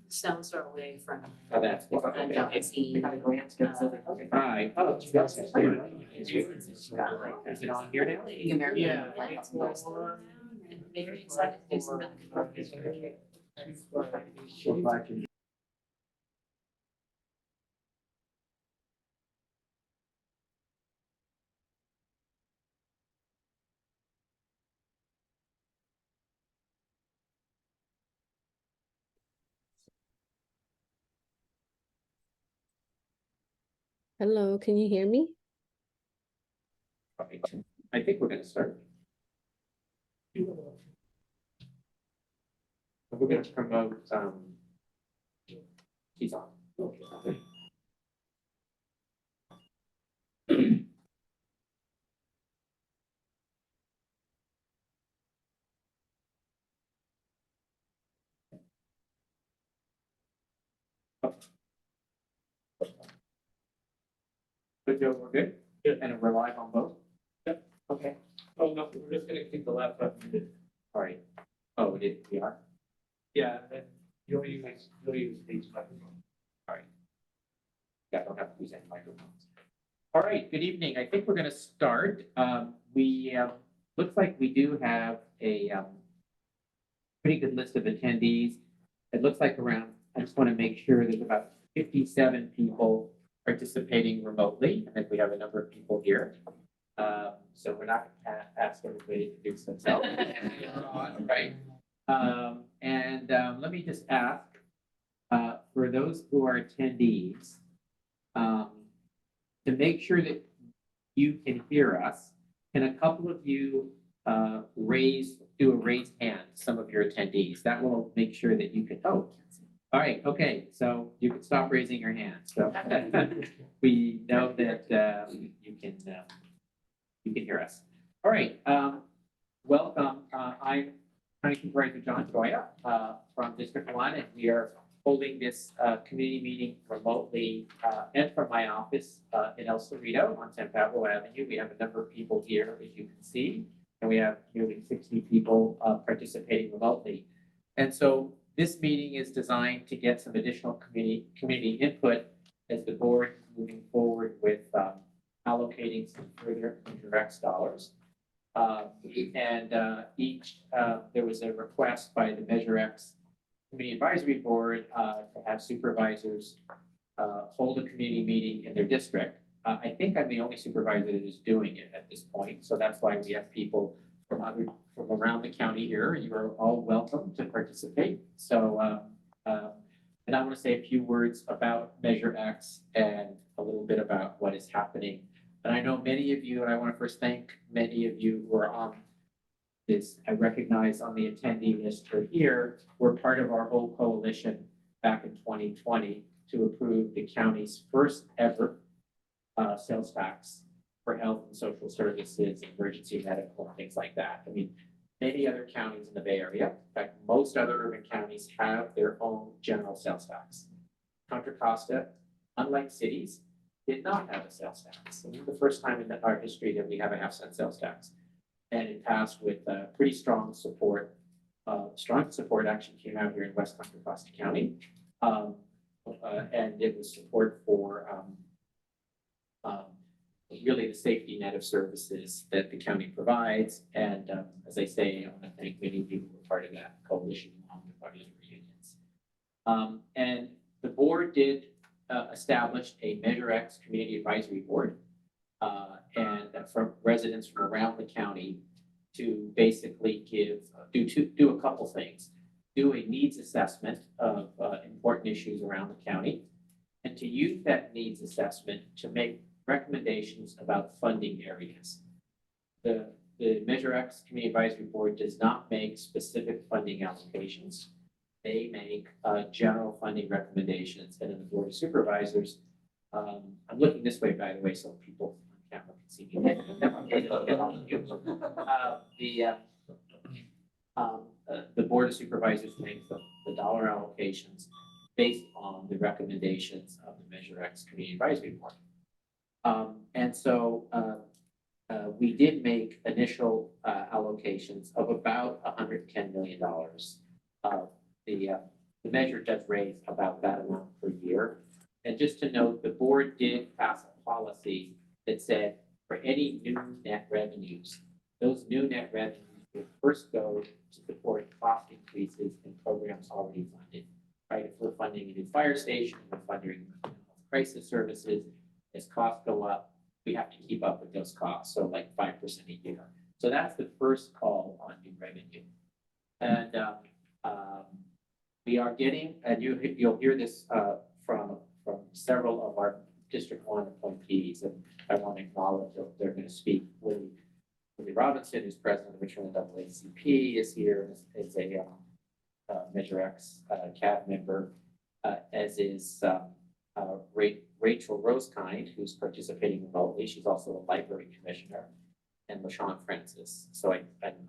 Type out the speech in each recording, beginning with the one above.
stones throw away from. Oh, that's. We had a grant to get something. Hi, oh, you guys are here. Is it on here now? Yeah. Very excited to do some really good work this year. Hello, can you hear me? Right. I think we're gonna start. We're gonna promote, he's on. Okay. Good, Joe, we're good? Good. And we're live on both? Yep. Okay. Oh, no, we're just gonna keep the laptop muted. All right. Oh, we are? Yeah, and you'll use these microphones. All right. Yeah, I don't have to use any microphones. All right, good evening. I think we're gonna start. Looks like we do have a pretty good list of attendees. It looks like I just want to make sure there's about 57 people participating remotely, and we have a number of people here. So we're not going to ask everybody to introduce themselves. Right. Let me just ask, for those who are attendees, to make sure that you can hear us, can a couple of you do a raised hand, some of your attendees? That will make sure that you can, all right, okay, so you can stop raising your hand. So we know that you can hear us. All right, welcome. I'm County Supervisor John Goya from District 1, and we are holding this community meeting remotely and from my office in El Cerrito on San Pablo Avenue. We have a number of people here, as you can see, and we have nearly 60 people participating remotely. And so this meeting is designed to get some additional community input as the board is moving forward with allocating some further indirect dollars. There was a request by the Measure X Community Advisory Board to have supervisors hold a community meeting in their district. I think I'm the only supervisor that is doing it at this point, so that's why we have people from around the county here. You are all welcome to participate. So, and I want to say a few words about Measure X and a little bit about what is happening. And I know many of you, and I want to first thank many of you who are on this, I recognize on the attendee list for here, we're part of our whole coalition back in 2020 to approve the county's first ever sales tax for health and social services, emergency medical, and things like that. I mean, many other counties in the Bay Area, in fact, most other urban counties have their own general sales tax. Contra Costa, unlike cities, did not have a sales tax. This is the first time in our history that we have a half-cent sales tax. And it passed with pretty strong support. Strong support actually came out here in West Contra Costa County. And it was support for really the safety net of services that the county provides. And as I say, I want to thank many of you who were part of that coalition along with our labor unions. And the board did establish a Measure X Community Advisory Board and from residents from around the county to basically do a couple things. Do a needs assessment of important issues around the county, and to use that needs assessment to make recommendations about funding areas. The Measure X Community Advisory Board does not make specific funding allocations. They make general funding recommendations, and then the Board of Supervisors, I'm looking this way, by the way, so people on camera can see me. The Board of Supervisors makes the dollar allocations based on the recommendations of the Measure X Community Advisory Board. And so we did make initial allocations of about $110 million of the the measure does raise about that amount per year. And just to note, the board did pass a policy that said for any new net revenues, those new net revenues will first go to support cost increases in programs already funded. Right, if we're funding a new fire station, we're funding crisis services, as costs go up, we have to keep up with those costs, so like 5% a year. So that's the first call on new revenue. And we are getting, and you'll hear this from several of our District 1 appointees, and I want to acknowledge that they're going to speak. Willie Robinson, who's president of Richmond NAACP, is here as a Measure X CAB member, as is Rachel Rosekind, who's participating remotely. She's also a library commissioner, and LaShawn Francis. So I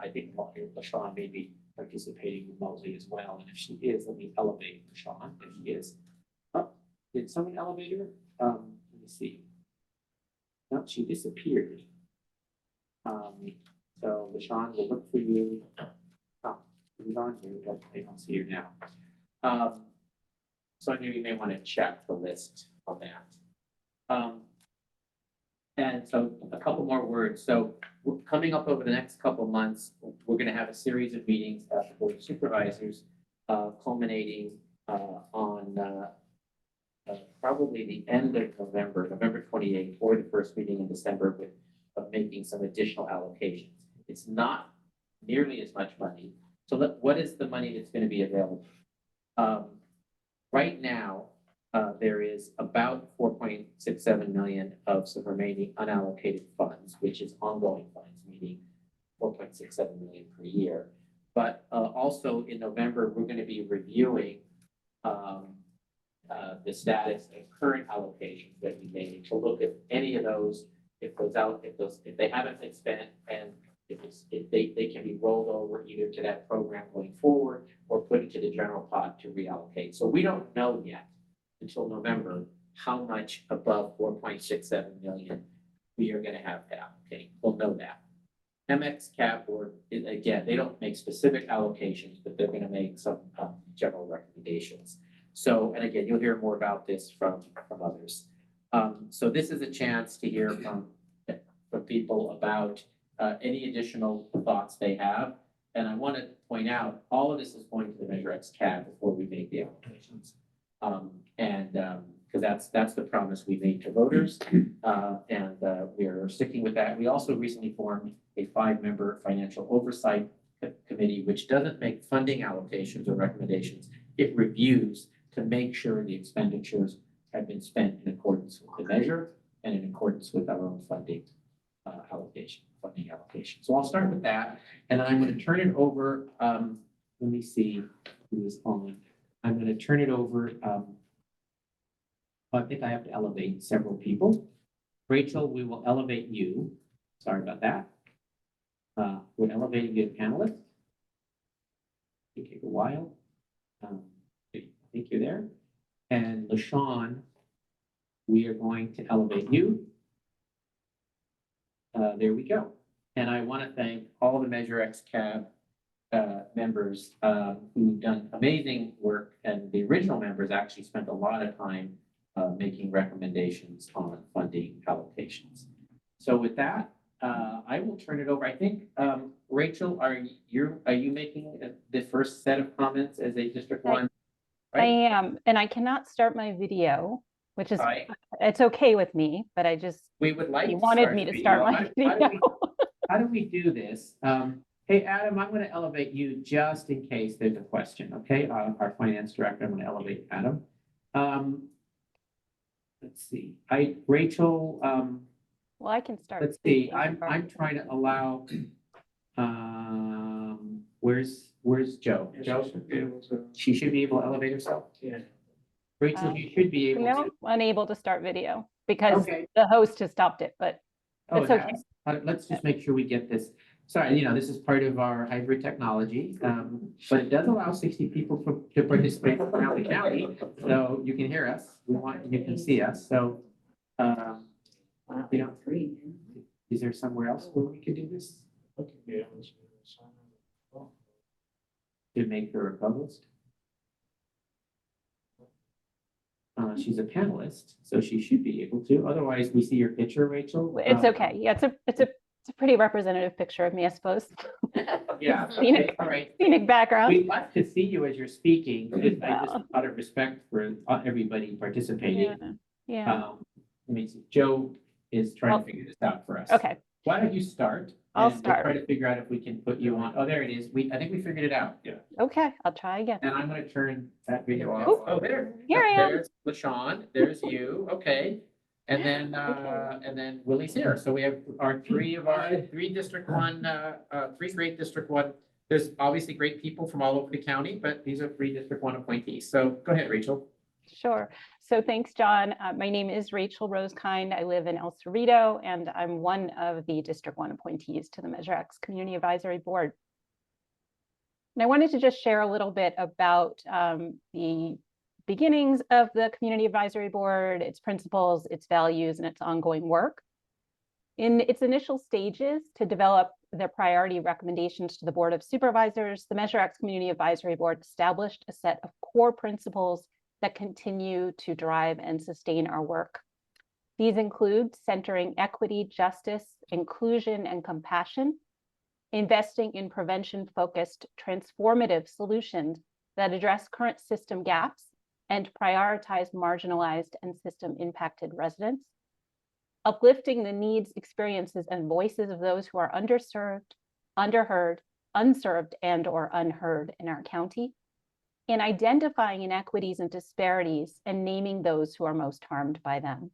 think LaShawn may be participating remotely as well. And if she is, let me elevate LaShawn if she is. Oh, did someone elevate her? Let me see. No, she disappeared. So LaShawn, we'll look for you. Oh, she's on here, but I don't see her now. So I knew you may want to check the list on that. And so a couple more words. So we're coming up over the next couple of months, we're going to have a series of meetings at the Board of Supervisors, culminating on probably the end of November, November 28th, or the first meeting in December of making some additional allocations. It's not nearly as much money. So what is the money that's going to be available? Right now, there is about 4.67 million of some remaining unallocated funds, which is ongoing funds, meaning 4.67 million per year. But also in November, we're going to be reviewing the status of current allocations that we made to look at any of those, if they haven't been spent, and if they can be rolled over either to that program going forward or put into the general pot to reallocate. So we don't know yet until November how much above 4.67 million we are going to have to allocate. We'll know that. MX CAB board, again, they don't make specific allocations, but they're going to make some general recommendations. So, and again, you'll hear more about this from others. So this is a chance to hear from people about any additional thoughts they have. And I want to point out, all of this is going to the Measure X CAB before we make the applications. Because that's the promise we made to voters, and we're sticking with that. We also recently formed a 5-member financial oversight committee, which doesn't make funding allocations or recommendations. It reviews to make sure the expenditures have been spent in accordance with the measure and in accordance with our own funding funding allocation. So I'll start with that, and then I'm going to turn it over. Let me see who is on. I'm going to turn it over. I think I have to elevate several people. Rachel, we will elevate you. Sorry about that. We're elevating you to panelist. It'll take a while. I think you're there. And LaShawn, we are going to elevate you. There we go. And I want to thank all the Measure X CAB members who've done amazing work, and the original members actually spent a lot of time making recommendations on funding allocations. So with that, I will turn it over. I think, Rachel, are you making the first set of comments as a District 1? Right? I am, and I cannot start my video, which is, it's okay with me, but we would like you wanted me to start my video. How do we do this? Hey, Adam, I'm going to elevate you just in case there's a question, okay? Our finance director, I'm going to elevate Adam. Let's see. Rachel. Well, I can start. Let's see. I'm trying to allow. Where's Joe? Yeah, Joe. she should be able to- She should be able to elevate herself. Yeah. Rachel, you should be able to. Unable to start video because Okay. the host has stopped it, but Oh, it's okay. Let's just make sure we get this. Sorry, this is part of our hybrid technology, but it does allow 60 people to participate from around the county. So you can hear us. You can see us. So, is there somewhere else where we could do this to make her a published? She's a panelist, so she should be able to. Otherwise, we see your picture, Rachel. It's okay. Yeah, it's a pretty representative picture of me, I suppose. Yeah, Scenic- okay, all right. Scenic background. We'd like to see you as you're speaking, just Wow. out of respect for everybody participating. Yeah, Let me see, Joe is trying Well- to figure this out for us. okay. Why don't you start? I'll and we'll start. Try to figure out if we can put you on. Oh, there it is. I think we figured it out. Yeah. Okay, I'll try again. And I'm gonna turn that video off. Oop. Oh, there. Here I am. There's LaShawn, there's you, okay. And then Willie's here. So we have our three District 1, three great District 1. There's obviously great people from all over the county, but these are 3 District 1 appointees. So go ahead, Rachel. Sure. So thanks, John. My name is Rachel Rosekind. I live in El Cerrito, and I'm one of the District 1 appointees to the Measure X Community Advisory Board. And I wanted to just share a little bit about the beginnings of the Community Advisory Board, its principles, its values, and its ongoing work. In its initial stages to develop their priority recommendations to the Board of Supervisors, the Measure X Community Advisory Board established a set of core principles that continue to drive and sustain our work. These include centering equity, justice, inclusion, and compassion, investing in prevention-focused transformative solutions that address current system gaps and prioritize marginalized and system-impacted residents, uplifting the needs, experiences, and voices of those who are underserved, underheard, unserved, and/or unheard in our county, in identifying inequities and disparities and naming those who are most harmed by them.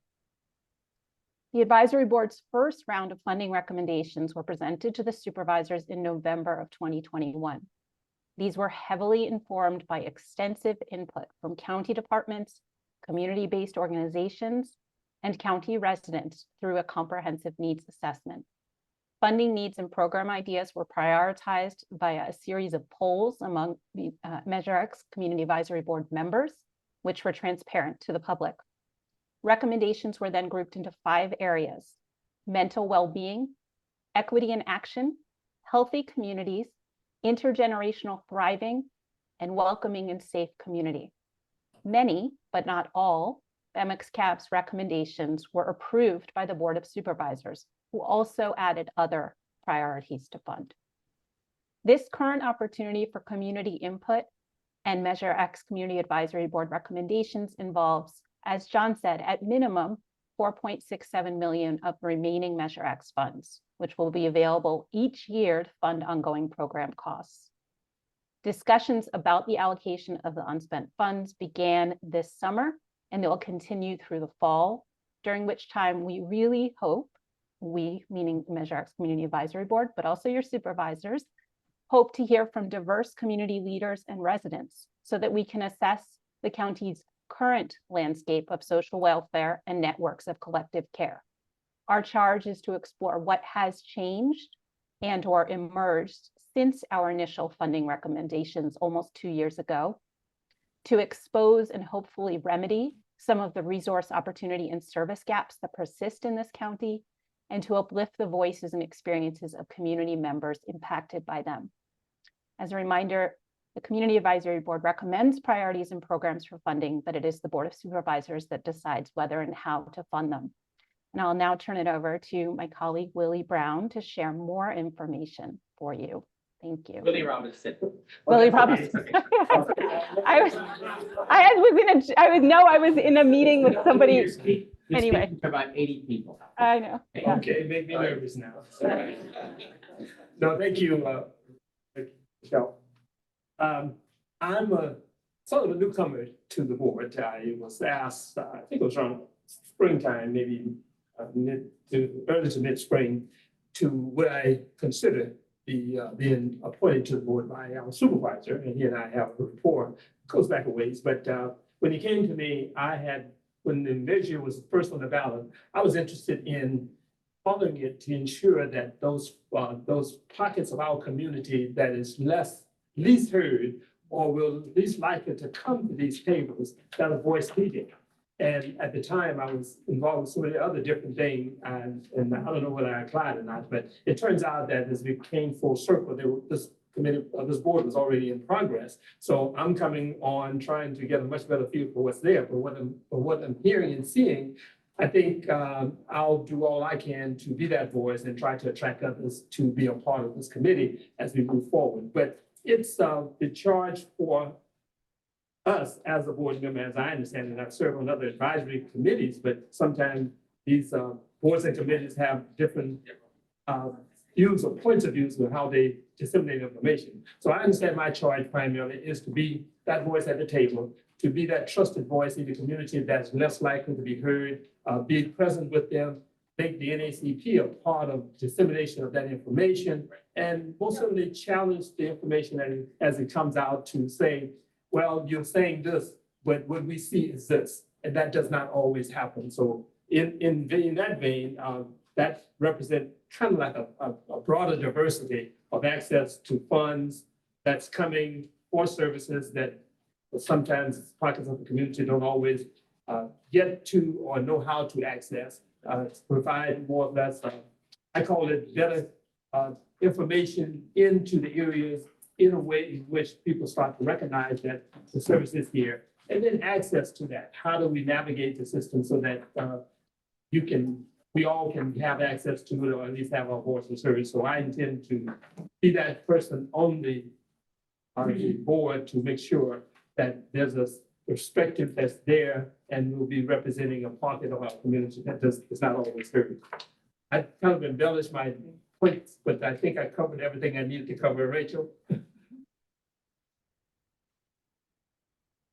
The advisory board's first round of funding recommendations were presented to the supervisors in November of 2021. These were heavily informed by extensive input from county departments, community-based organizations, and county residents through a comprehensive needs assessment. Funding needs and program ideas were prioritized via a series of polls among the Measure X Community Advisory Board members, which were transparent to the public. Recommendations were then grouped into 5 areas: mental well-being, equity in action, healthy communities, intergenerational thriving, and welcoming and safe community. Many, but not all, MXCAB's recommendations were approved by the Board of Supervisors, who also added other priorities to fund. This current opportunity for community input and Measure X Community Advisory Board recommendations involves, as John said, at minimum, 4.67 million of remaining Measure X funds, which will be available each year to fund ongoing program costs. Discussions about the allocation of the unspent funds began this summer, and they will continue through the fall, during which time we really hope, we, meaning Measure X Community Advisory Board, but also your supervisors, hope to hear from diverse community leaders and residents so that we can assess the county's current landscape of social welfare and networks of collective care. Our charge is to explore what has changed and/or emerged since our initial funding recommendations almost 2 years ago, to expose and hopefully remedy some of the resource, opportunity, and service gaps that persist in this county, and to uplift the voices and experiences of community members impacted by them. As a reminder, the Community Advisory Board recommends priorities and programs for funding, but it is the Board of Supervisors that decides whether and how to fund them. And I'll now turn it over to my colleague, Willie Brown, to share more information for you. Thank you. Willie Robinson. Willie Robinson. I was in a meeting with somebody. You're Anyway. speaking to about 80 people. I know. Yeah. Okay, make me nervous now. No, thank you, Michelle. I'm sort of a newcomer to the board. I was asked, I think it was around springtime, maybe early to mid-spring, to would I consider being appointed to the board by our supervisor, and he and I have a rapport, goes back a ways, but when he came to me, when the measure was first on the ballot, I was interested in following it to ensure that those pockets of our community that is least heard or will least likely to come to these tables, that a voice needed. And at the time, I was involved with so many other different things, and I don't know whether I applied or not, but it turns out that as we came full circle, this committee of this board was already in progress. So I'm coming on trying to get a much better feel for what's there, but what I'm hearing and seeing, I think I'll do all I can to be that voice and try to attract others to be a part of this committee as we move forward. But it's the charge for us as a board member, as I understand it. I've served on other advisory committees, but sometimes these boards and committees have different views or points of views of how they disseminate information. So I understand my charge primarily is to be that voice at the table, to be that trusted voice in the community that's less likely to be heard, be present with them, make the NACP a part of dissemination of that information, and most certainly challenge the information as it comes out to say, well, you're saying this, but what we see is this, and that does not always happen. So in that vein, that represents kind of like a broader diversity of access to funds that's coming for services that sometimes pockets of the community don't always get to or know how to access, to provide more or less, I call it better information into the areas in a way in which people start to recognize that the service is here. And then access to that. How do we navigate the system so that we all can have access to it, or at least have our voice and service. So I intend to be that person on the board to make sure that there's a perspective that's there and will be representing a pocket of our community that is not always heard. I kind of embellished my points, but I think I covered everything I needed to cover. Rachel?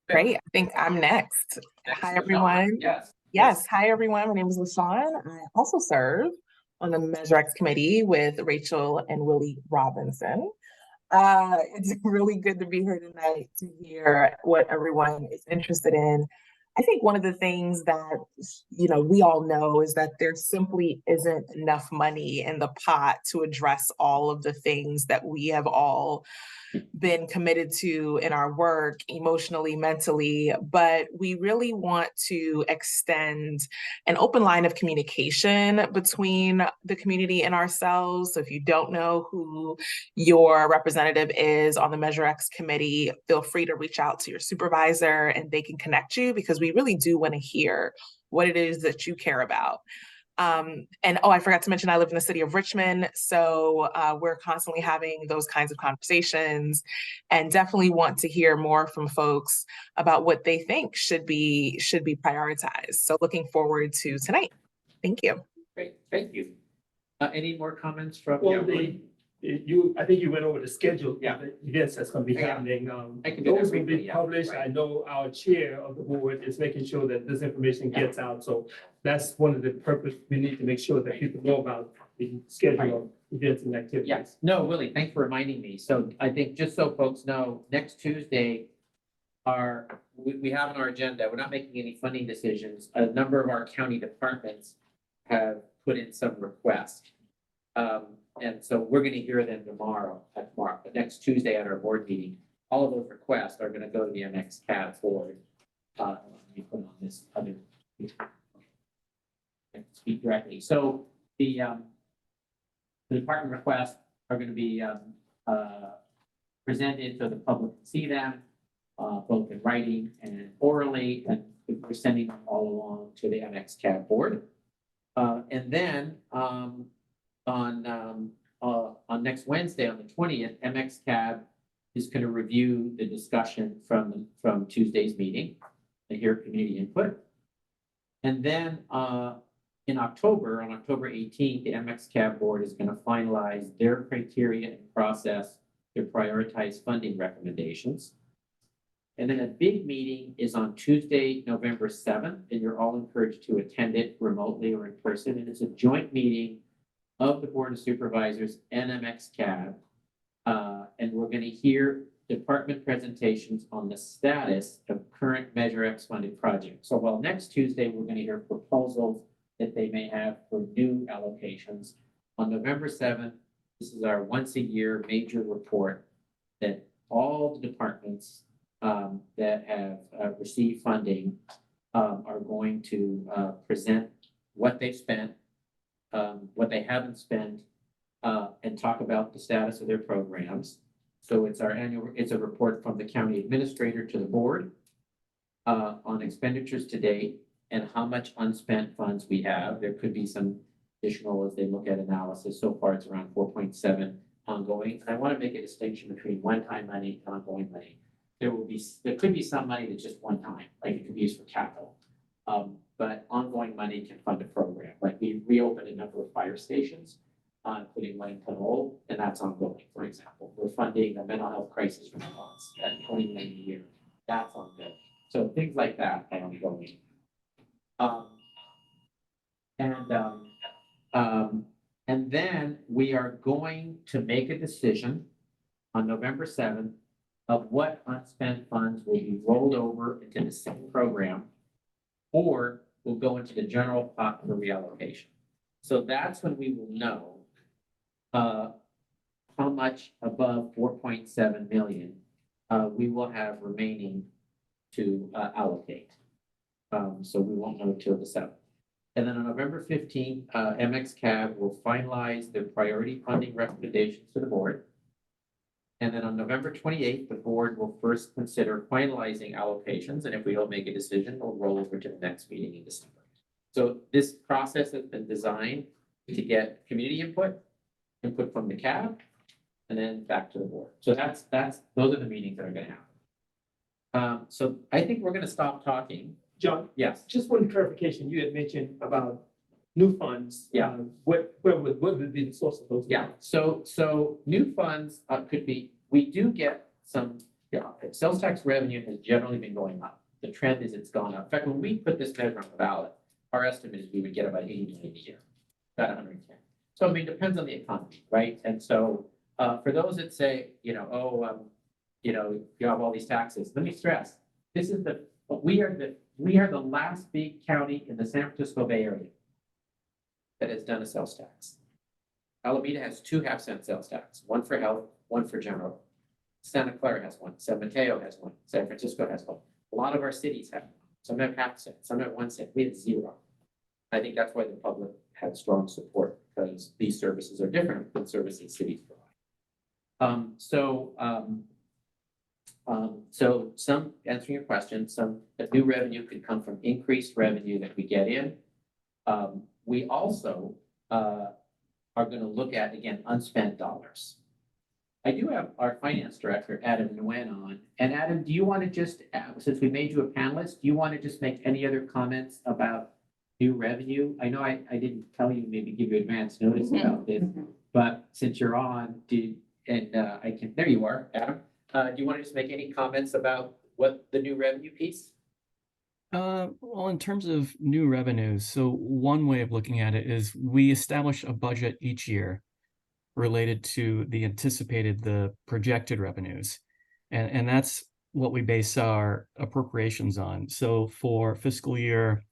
Great. I think I'm next. Hi, everyone. Yes. Yes. Hi, everyone. My name is LaShawn. I also serve on the Measure X committee with Rachel and Willie Robinson. It's really good to be here tonight to hear what everyone is interested in. I think one of the things that, we all know is that there simply isn't enough money in the pot to address all of the things that we have all been committed to in our work emotionally, mentally, but we really want to extend an open line of communication between the community and ourselves. So if you don't know who your representative is on the Measure X committee, feel free to reach out to your supervisor and they can connect you, because we really do want to hear what it is that you care about. I forgot to mention, I live in the city of Richmond, so we're constantly having those kinds of conversations, and definitely want to hear more from folks about what they think should be prioritized. So looking forward to tonight. Thank you. Great, thank you. Any more comments from? Well, I think you went over the schedule. Yeah. Of the events that's going to be Yeah. happening. I can do that Those will briefly, be yeah. published. Right. I know our chair of the board is making sure that this information gets out. So that's one of the purpose. We need to make sure that people know about the schedule of events and activities. Yes, no, Willie, thanks for reminding me. So I think just so folks know, next Tuesday, we have on our agenda, we're not making any funding decisions. A number of our county departments have put in some requests. And so we're going to hear them but next Tuesday at our board meeting. All of those requests are going to go to the MX-CAB board. Let me put on this other. Speak directly. So the department requests are going to be presented so the public can see them, both in writing and orally, and we're sending them all along to the MX-CAB board. And then on next Wednesday, on the 20th, MX-CAB is going to review the discussion from Tuesday's meeting and hear community input. And then in October, on October 18th, the MX-CAB board is going to finalize their criteria and process their prioritized funding recommendations. And then a big meeting is on Tuesday, November 7th, and you're all encouraged to attend it remotely or in person. And it's a joint meeting of the Board of Supervisors and MX-CAB. And we're going to hear department presentations on the status of current Measure X funded projects. So while next Tuesday, we're going to hear proposals that they may have for new allocations, on November 7th, this is our once a year major report that all the departments that have received funding are going to present what they've spent, what they haven't spent, and talk about the status of their programs. So it's it's a report from the county administrator to the board on expenditures to date and how much unspent funds we have. There could be some additional as they look at analysis. So far, it's around 4.7 ongoing. And I want to make a distinction between one-time money and ongoing money. There could be some money that's just one time, like it could be used for capital. But ongoing money can fund a program. Like we reopened a number of fire stations, including one in Pinole, and that's ongoing, for example. We're funding the mental health crisis response at 20 million a year. That's ongoing. So things like that are ongoing. And then we are going to make a decision on November 7th of what unspent funds will be rolled over into the same program or will go into the general pot for reallocation. So that's when we will know how much above 4.7 million we will have remaining to allocate. So we won't know till the 7th. And then on November 15th, MXCAB will finalize their priority funding recommendations to the board. And then on November 28th, the board will first consider finalizing allocations. And if we don't make a decision, we'll roll over to the next meeting in December. So this process has been designed to get community input from the CAB, and then back to the board. So those are the meetings that are going to happen. So I think we're going to stop talking. John, Yes. just one clarification. You had mentioned about new funds. Yeah. What would be the source of those? Yeah, so new funds could be, we do get some, sales tax revenue has generally been going up. The trend is it's gone up. In fact, when we put this measure on the ballot, our estimate is we would get about 80 million a year, about 110. So I mean, depends on the economy, right? And so for those that say, you have all these taxes, let me stress, this is we are the last big county in the San Francisco Bay Area that has done a sales tax. Alameda has 2 half-cent sales tax, one for health, one for general. Santa Clara has one, San Mateo has one, San Francisco has one. A lot of our cities have one. Some have half cent, some have 1 cent. We have 0. I think that's why the public had strong support, because these services are different than services cities provide. So some, answering your question, some new revenue could come from increased revenue that we get in. We also are going to look at, again, unspent dollars. I do have our finance director, Adam Nguyen, on. And Adam, do you want to just, since we made you a panelist, do you want to just make any other comments about new revenue? I know I didn't tell you, maybe give you advance notice about this, but since you're on, there you are, Adam. Do you want to just make any comments about what the new revenue piece? Well, in terms of new revenues, so one way of looking at it is we establish a budget each year related to the projected revenues. And that's what we base our appropriations on. So for fiscal year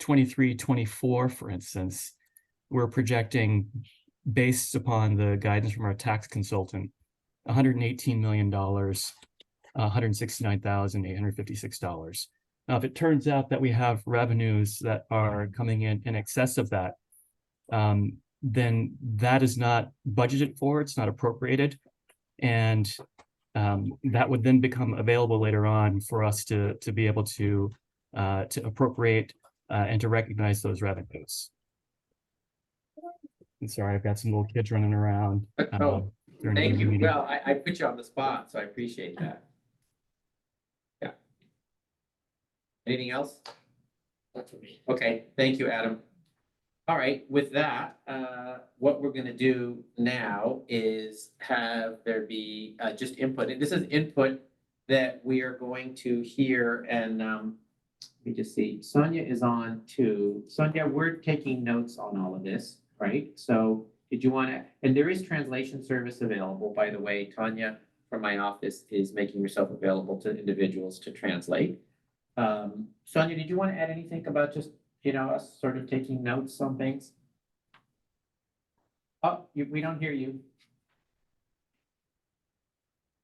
23-24, for instance, we're projecting, based upon the guidance from our tax consultant, $118 million, $169,856. Now, if it turns out that we have revenues that are coming in excess of that, then that is not budgeted for, it's not appropriated. And that would then become available later on for us to be able to appropriate and to recognize those revenues. I'm sorry, I've got some little kids running around. Thank you. Well, I put you on the spot, so I appreciate that. Yeah. Anything else? That's for me. Okay, thank you, Adam. All right, with that, what we're going to do now is have there be just input. And this is input that we are going to hear. And let me just see. Sonia is on too. Sonia, we're taking notes on all of this, right? So did you want to, and there is translation service available, by the way. Tanya from my office is making herself available to individuals to translate. Sonia, did you want to add anything about just, us sort of taking notes on things? Oh, we don't hear you.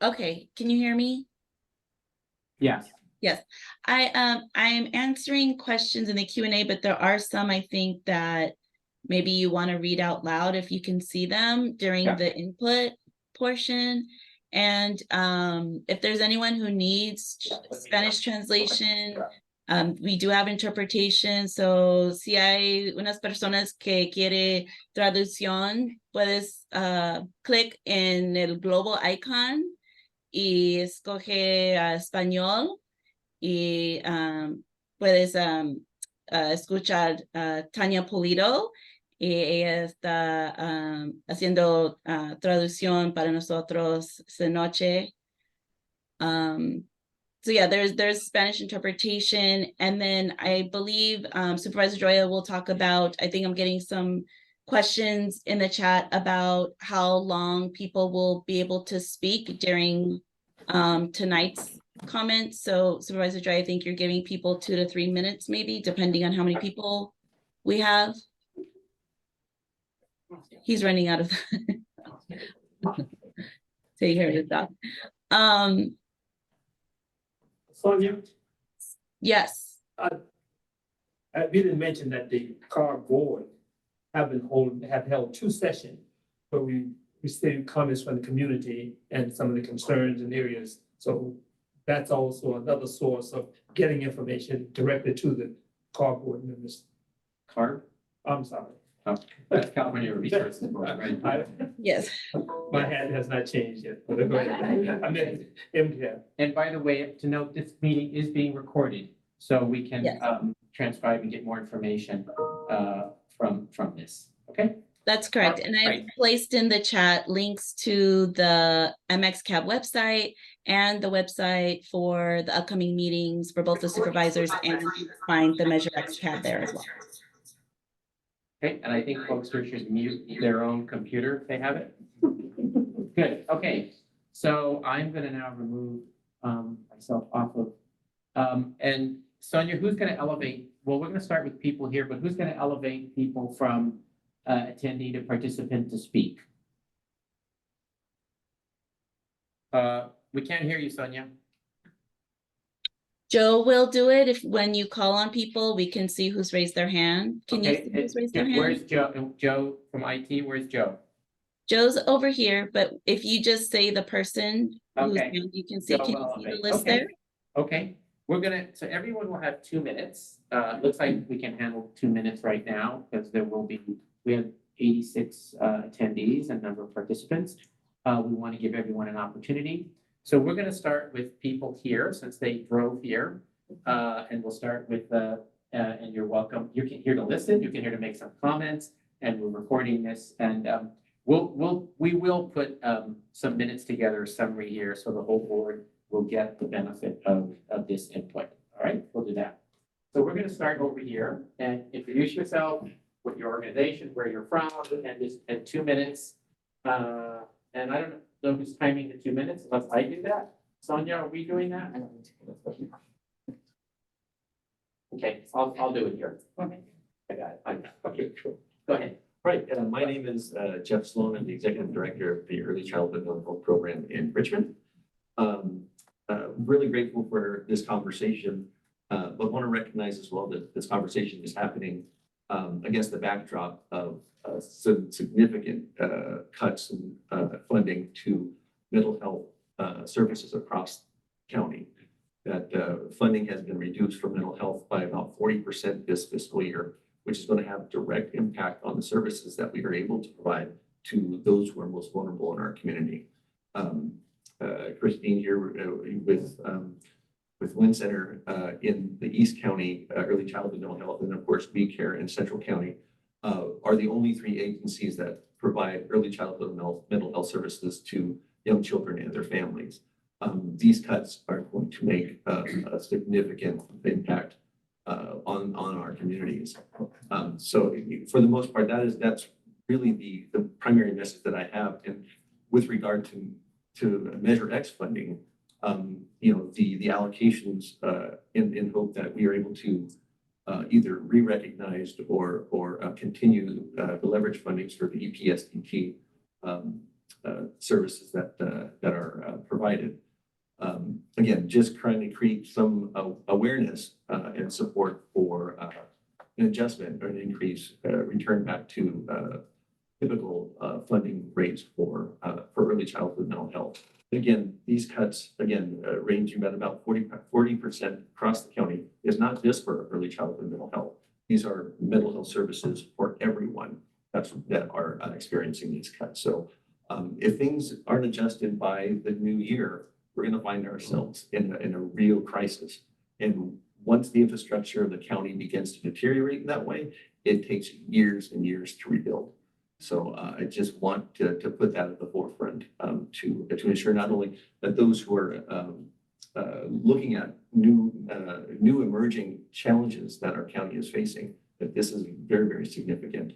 Okay, can you hear me? Yes. Yes, I'm answering questions in the Q&A, but there are some I think that maybe you want to read out loud if you can see them during the input portion. And if there's anyone who needs Spanish translation, we do have interpretation. So si hay unas personas que quiere traducción, puedes click en el globo icon y escoge español y puedes escuchar a Tania Pulido y ella está haciendo traducción para nosotros esta noche. So yeah, there's Spanish interpretation, and then I believe Supervisor Joya will talk about, I think I'm getting some questions in the chat about how long people will be able to speak during tonight's comments. So Supervisor Joya, I think you're giving people 2 to 3 minutes, maybe, depending on how many people we have. He's running out of. Take care of his dog. Sonia, Yes. we didn't mention that the CARB board have held 2 sessions where we received comments from the community and some of the concerns and areas. So that's also another source of getting information directly to the CARB board members. CARB? I'm sorry. That's California Resources Board, right? Yes. My hat has not changed yet. But go ahead. I meant MCAP. And by the way, to note, this meeting is being recorded, so we can Yes. transcribe and get more information from this, okay? That's correct. And I Right. placed in the chat links to the MXCAB website and the website for the upcoming meetings for both the supervisors, and you can find the Measure X tab there as well. Okay, and I think folks should mute their own computer if they have it. Good, okay, so I'm gonna now remove myself off of, and Sonia, who's gonna elevate? Well, we're gonna start with people here, but who's gonna elevate people from attendee to participant to speak? We can't hear you, Sonia. Joe will do it. If when you call on people, we can see who's raised their hand. Can you see who's raised their hand? Where's Joe? Joe from IT, where's Joe? Joe's over here, but if you just say the person who's Okay. hand, you can see, Joe can you will see the elevate. list Okay. there? Okay, we're gonna, so everyone will have 2 minutes. Looks like we can handle 2 minutes right now because we have 86 attendees and number of participants. We want to give everyone an opportunity. So we're gonna start with people here since they drove here. And we'll start with, and you're welcome. You can hear to listen, you can hear to make some comments, and we're recording this. And we will put some minutes together, a summary here, so the whole board will get the benefit of this input. All right, we'll do that. So we're gonna start over here and introduce yourself, with your organization, where you're from, and just in 2 minutes. And I don't know who's timing the 2 minutes, unless I do that. Sonia, are we doing that? Okay, I'll do it here. Okay. I got it. Okay, cool. Go ahead. Right, my name is Jeff Sloan. I'm the Executive Director of the Early Childhood Mental Health Program in Richmond. Really grateful for this conversation, but want to recognize as well that this conversation is happening against the backdrop of some significant cuts in funding to mental health services across the county. That funding has been reduced for mental health by about 40% this fiscal year, which is going to have direct impact on the services that we are able to provide to those who are most vulnerable in our community. Christine here with Lynn Center in the East County Early Childhood Mental Health, and of course We Care in Central County are the only 3 agencies that provide early childhood mental health services to young children and their families. These cuts are going to make a significant impact on our communities. So for the most part, that's really the primary message that I have. And with regard to Measure X funding, the allocations in hope that we are able to either re-recognized or continue the leverage fundings for the EPSDT services that are provided. Again, just trying to create some awareness and support for an adjustment or an increase, return back to typical funding rates for early childhood mental health. Again, these cuts, again, ranging about 40% across the county is not just for early childhood mental health. These are mental health services for everyone that are experiencing these cuts. So if things aren't adjusted by the new year, we're going to find ourselves in a real crisis. And once the infrastructure of the county begins to deteriorate in that way, it takes years and years to rebuild. So I just want to put that at the forefront to ensure not only that those who are looking at new emerging challenges that our county is facing, that this is very, very significant.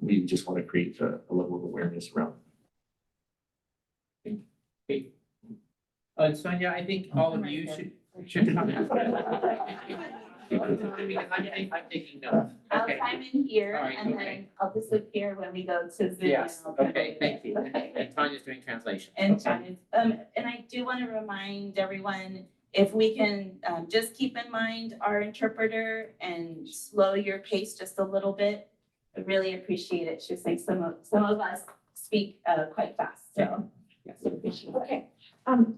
We just want to create a level of awareness around. Sonia, I think all of you should come. Because I'm taking notes. I'll Okay. chime in here All right, and okay. then I'll disappear when we go to Zoom. Yes, and I'll okay, thank you. Okay. And Tanya's doing translation. And Okay. China's, and I do want to remind everyone, if we can just keep in mind our interpreter and slow your pace just a little bit, I really appreciate it. She's like some of us speak quite fast, so. Yes. I appreciate it. Okay,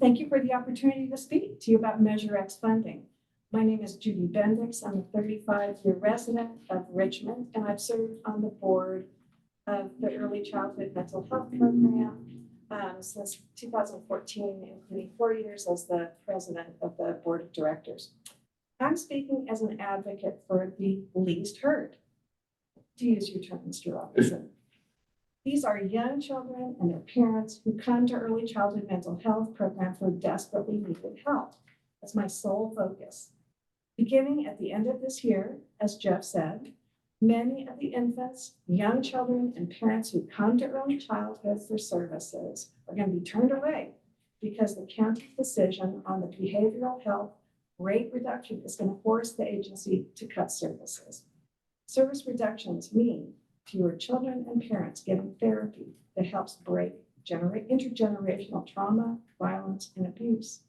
thank you for the opportunity to speak to you about Measure X funding. My name is Judy Bendix. I'm a 35-year resident of Richmond, and I've served on the board of the Early Childhood Mental Health Program since 2014, including 4 years as the president of the board of directors. I'm speaking as an advocate for the least heard, to use your term, Mr. Robinson. These are young children and their parents who come to Early Childhood Mental Health Program for desperately needed help. That's my sole focus. Beginning at the end of this year, as Jeff said, many of the infants, young children, and parents who come to early childhood for services are going to be turned away because the county's decision on the behavioral health rate reduction is going to force the agency to cut services. Service reductions mean fewer children and parents getting therapy that helps break intergenerational trauma, violence, and abuse.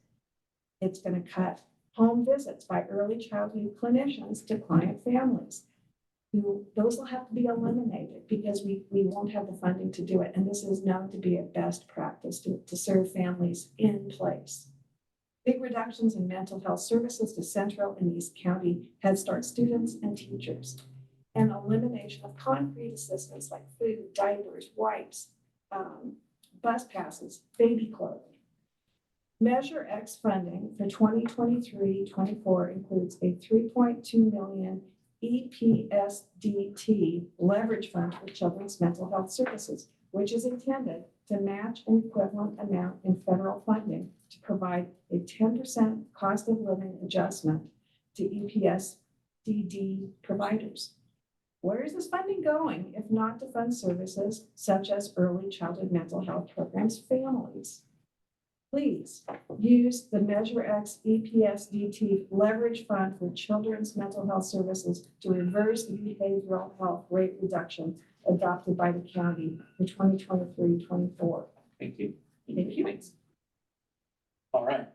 It's going to cut home visits by early childhood clinicians to client families. Those will have to be eliminated because we won't have the funding to do it. And this is known to be a best practice to serve families in place. Big reductions in mental health services to Central and East County Head Start students and teachers. And elimination of concrete assistance like food, diapers, wipes, bus passes, baby clothing. Measure X funding for 2023-24 includes a $3.2 million EPSDT leverage fund for children's mental health services, which is intended to match an equivalent amount in federal funding to provide a 10% cost of living adjustment to EPSDD providers. Where is this funding going if not to fund services such as early childhood mental health programs families? Please use the Measure X EPSDT leverage fund for children's mental health services to reverse the behavioral health rate reduction adopted by the county for 2023-24. Thank you. Thank you. Thanks. All right.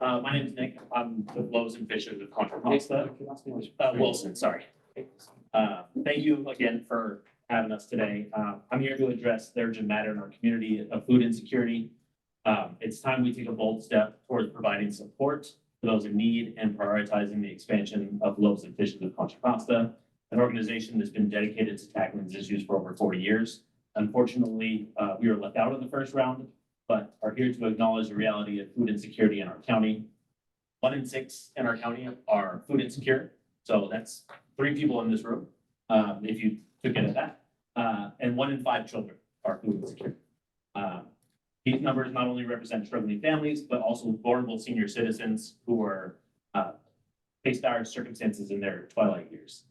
My name is Nick. I'm with Loaves and Fishes of Contra Costa. Wilson, sorry. Thank you again for having us today. I'm here to address the urgent matter in our community of food insecurity. It's time we take a bold step towards providing support for those in need and prioritizing the expansion of Loaves and Fishes of Contra Costa, an organization that's been dedicated to tackling these issues for over 40 years. Unfortunately, we were left out of the first round, but are here to acknowledge the reality of food insecurity in our county. 1 in 6 in our county are food insecure. So that's 3 people in this room, if you took it at that. And 1 in 5 children are food insecure. These numbers not only represent struggling families, but also vulnerable senior citizens who are face dire circumstances in their twilight years.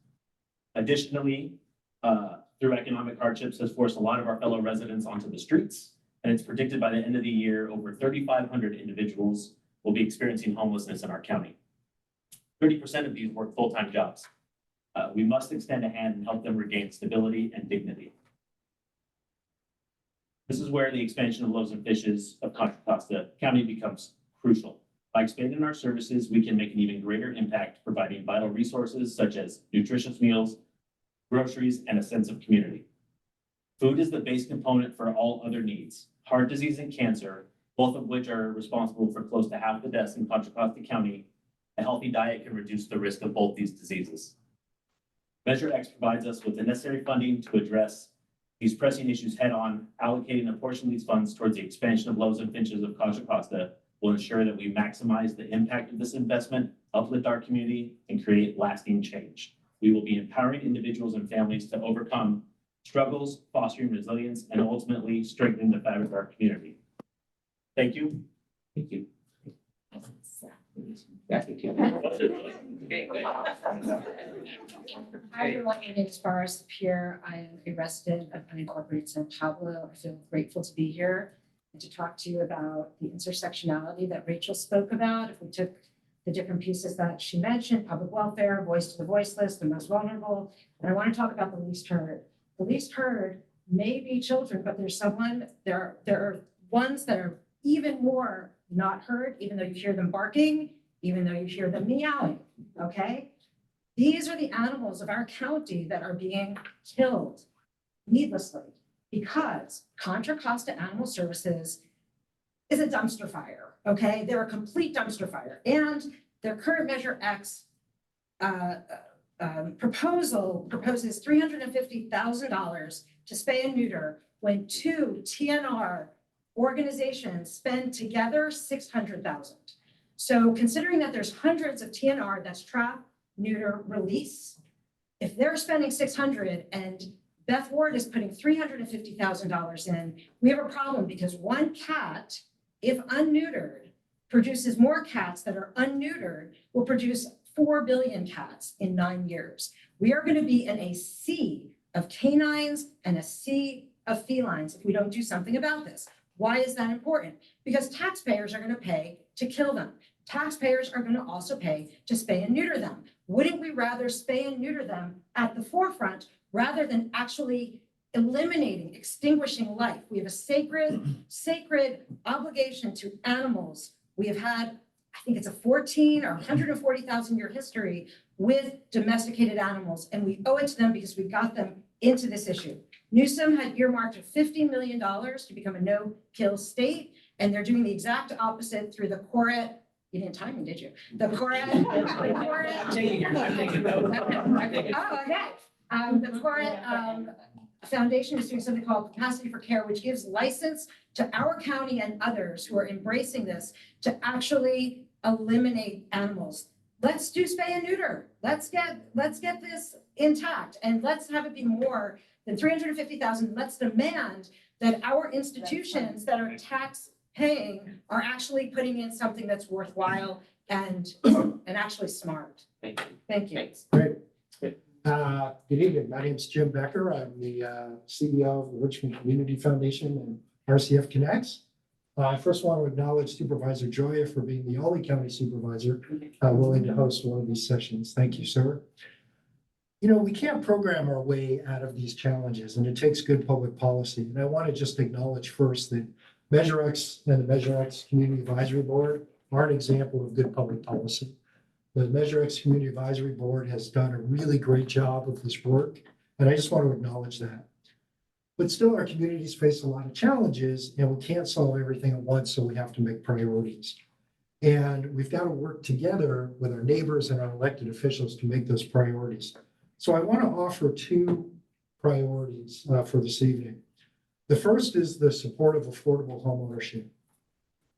Additionally, through economic hardships has forced a lot of our fellow residents onto the streets, and it's predicted by the end of the year, over 3,500 individuals will be experiencing homelessness in our county. 30% of these work full-time jobs. We must extend a hand and help them regain stability and dignity. This is where the expansion of Loaves and Fishes of Contra Costa County becomes crucial. By expanding our services, we can make an even greater impact, providing vital resources such as nutritious meals, groceries, and a sense of community. Food is the base component for all other needs. Heart disease and cancer, both of which are responsible for close to half the deaths in Contra Costa County. A healthy diet can reduce the risk of both these diseases. Measure X provides us with the necessary funding to address these pressing issues head on. Allocating a portion of these funds towards the expansion of Loaves and Finches of Contra Costa will ensure that we maximize the impact of this investment, uplift our community, and create lasting change. We will be empowering individuals and families to overcome struggles, fostering resilience, and ultimately strengthening the fabric of our community. Thank you. Thank you. Hi, everyone. My name is Boris Pierre. I am a resident of unincorporated San Pablo. I feel grateful to be here and to talk to you about the intersectionality that Rachel spoke about. If we took the different pieces that she mentioned, public welfare, voice to the voiceless, the most vulnerable, and I want to talk about the least heard. The least heard may be children, but there are ones that are even more not heard, even though you hear them barking, even though you hear them meowing, okay? These are the animals of our county that are being killed needlessly because Contra Costa Animal Services is a dumpster fire, okay? They're a complete dumpster fire. And their current Measure X proposal proposes $350,000 to spay and neuter when two TNR organizations spend together $600,000. So considering that there's hundreds of TNR, that's trap, neuter, release, if they're spending $600 and Beth Ward is putting $350,000 in, we have a problem because one cat, if unneutered, produces more cats that are unneutered, will produce 4 billion cats in 9 years. We are going to be in a sea of canines and a sea of felines if we don't do something about this. Why is that important? Because taxpayers are going to pay to kill them. Taxpayers are going to also pay to spay and neuter them. Wouldn't we rather spay and neuter them at the forefront rather than actually eliminating, extinguishing life? We have a sacred obligation to animals. We have had, I think it's a 14 or 140,000 year history with domesticated animals, and we owe it to them because we got them into this issue. Newsom had earmarked $50 million to become a no-kill state, and they're doing the exact opposite through the Coret. You didn't time me, did you? The Coret. I'm taking your time, taking notes. Oh, okay. The Coret Foundation is doing something called Capacity for Care, which gives license to our county and others who are embracing this to actually eliminate animals. Let's do spay and neuter. Let's get this intact, and let's have it be more than $350,000. Let's demand that our institutions that are tax paying are actually putting in something that's worthwhile and actually smart. Thank you. Thank you. Thanks. Great. Good evening. My name is Jim Becker. I'm the CEO of the Richmond Community Foundation and RCF Connects. I first want to acknowledge Supervisor Joya for being the only county supervisor willing to host one of these sessions. Thank you, sir. You know, we can't program our way out of these challenges, and it takes good public policy. And I want to just acknowledge first that Measure X and the Measure X Community Advisory Board are an example of good public policy. The Measure X Community Advisory Board has done a really great job of this work, and I just want to acknowledge that. But still, our communities face a lot of challenges, and we can't solve everything at once, so we have to make priorities. And we've got to work together with our neighbors and our elected officials to make those priorities. So I want to offer two priorities for this evening. The first is the support of affordable homeownership.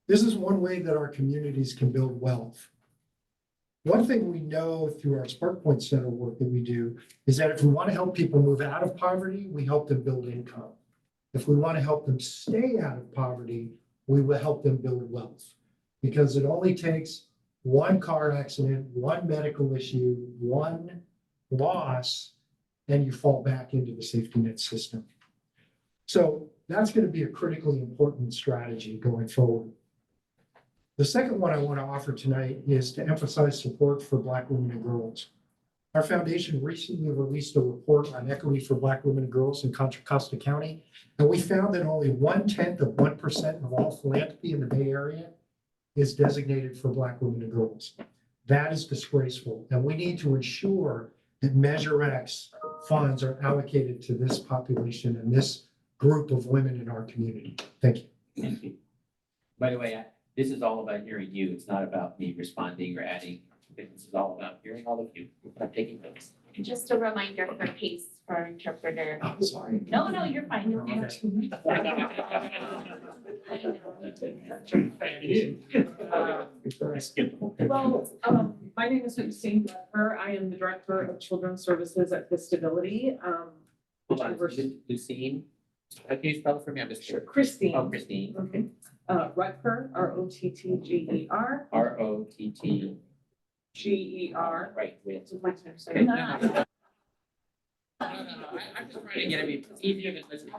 This is one way that our communities can build wealth. One thing we know through our Spark Point Center work that we do is that if we want to help people move out of poverty, we help them build income. If we want to help them stay out of poverty, we will help them build wealth. Because it only takes one car accident, one medical issue, one loss, and you fall back into the safety net system. So that's going to be a critically important strategy going forward. The second one I want to offer tonight is to emphasize support for Black women and girls. Our foundation recently released a report on equity for Black women and girls in Contra Costa County, and we found that only 0.1% of all philanthropy in the Bay Area is designated for Black women and girls. That is disgraceful, and we need to ensure that Measure X funds are allocated to this population and this group of women in our community. Thank you. Thank you. By the way, this is all about hearing you. It's not about me responding or adding. This is all about hearing all of you. I'm taking notes. Just a reminder for Pace, for interpreter. I'm sorry. No, you're fine. You're fine. Well, my name is Lucine Bradford. I am the Director of Children's Services at Vistability. Hold on, Lucine. Can you spell it for me? I'm just sure. Christine. Oh, Christine. Okay. Rutger, Rottger. ROTT. GER. Right, with. My time, sorry. Okay, no. I'm just trying to get it easier than listening.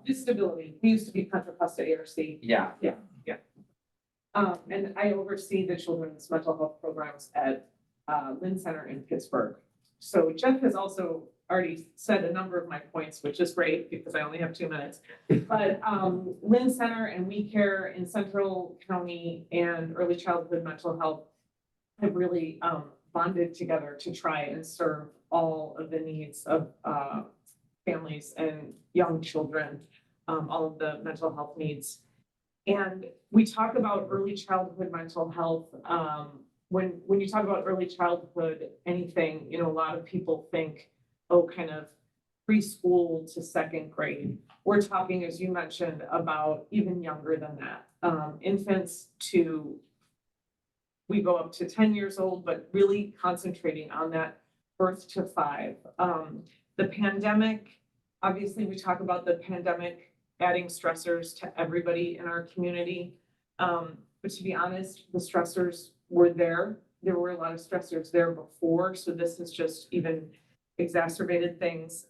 Vistability. We used to be Contra Costa ARC. Yeah. And I oversee the children's mental health programs at Lynn Center in Pittsburgh. So Jeff has also already said a number of my points, which is great because I only have 2 minutes. But Lynn Center and We Care in Central County and Early Childhood Mental Health have really bonded together to try and serve all of the needs of families and young children, all of the mental health needs. And we talk about early childhood mental health. When you talk about early childhood, anything, a lot of people think, oh, kind of preschool to 2nd grade. We're talking, as you mentioned, about even younger than that. Infants to, we go up to 10 years old, but really concentrating on that birth to 5. The pandemic, obviously we talk about the pandemic adding stressors to everybody in our community. But to be honest, the stressors were there. There were a lot of stressors there before, so this has just even exacerbated things.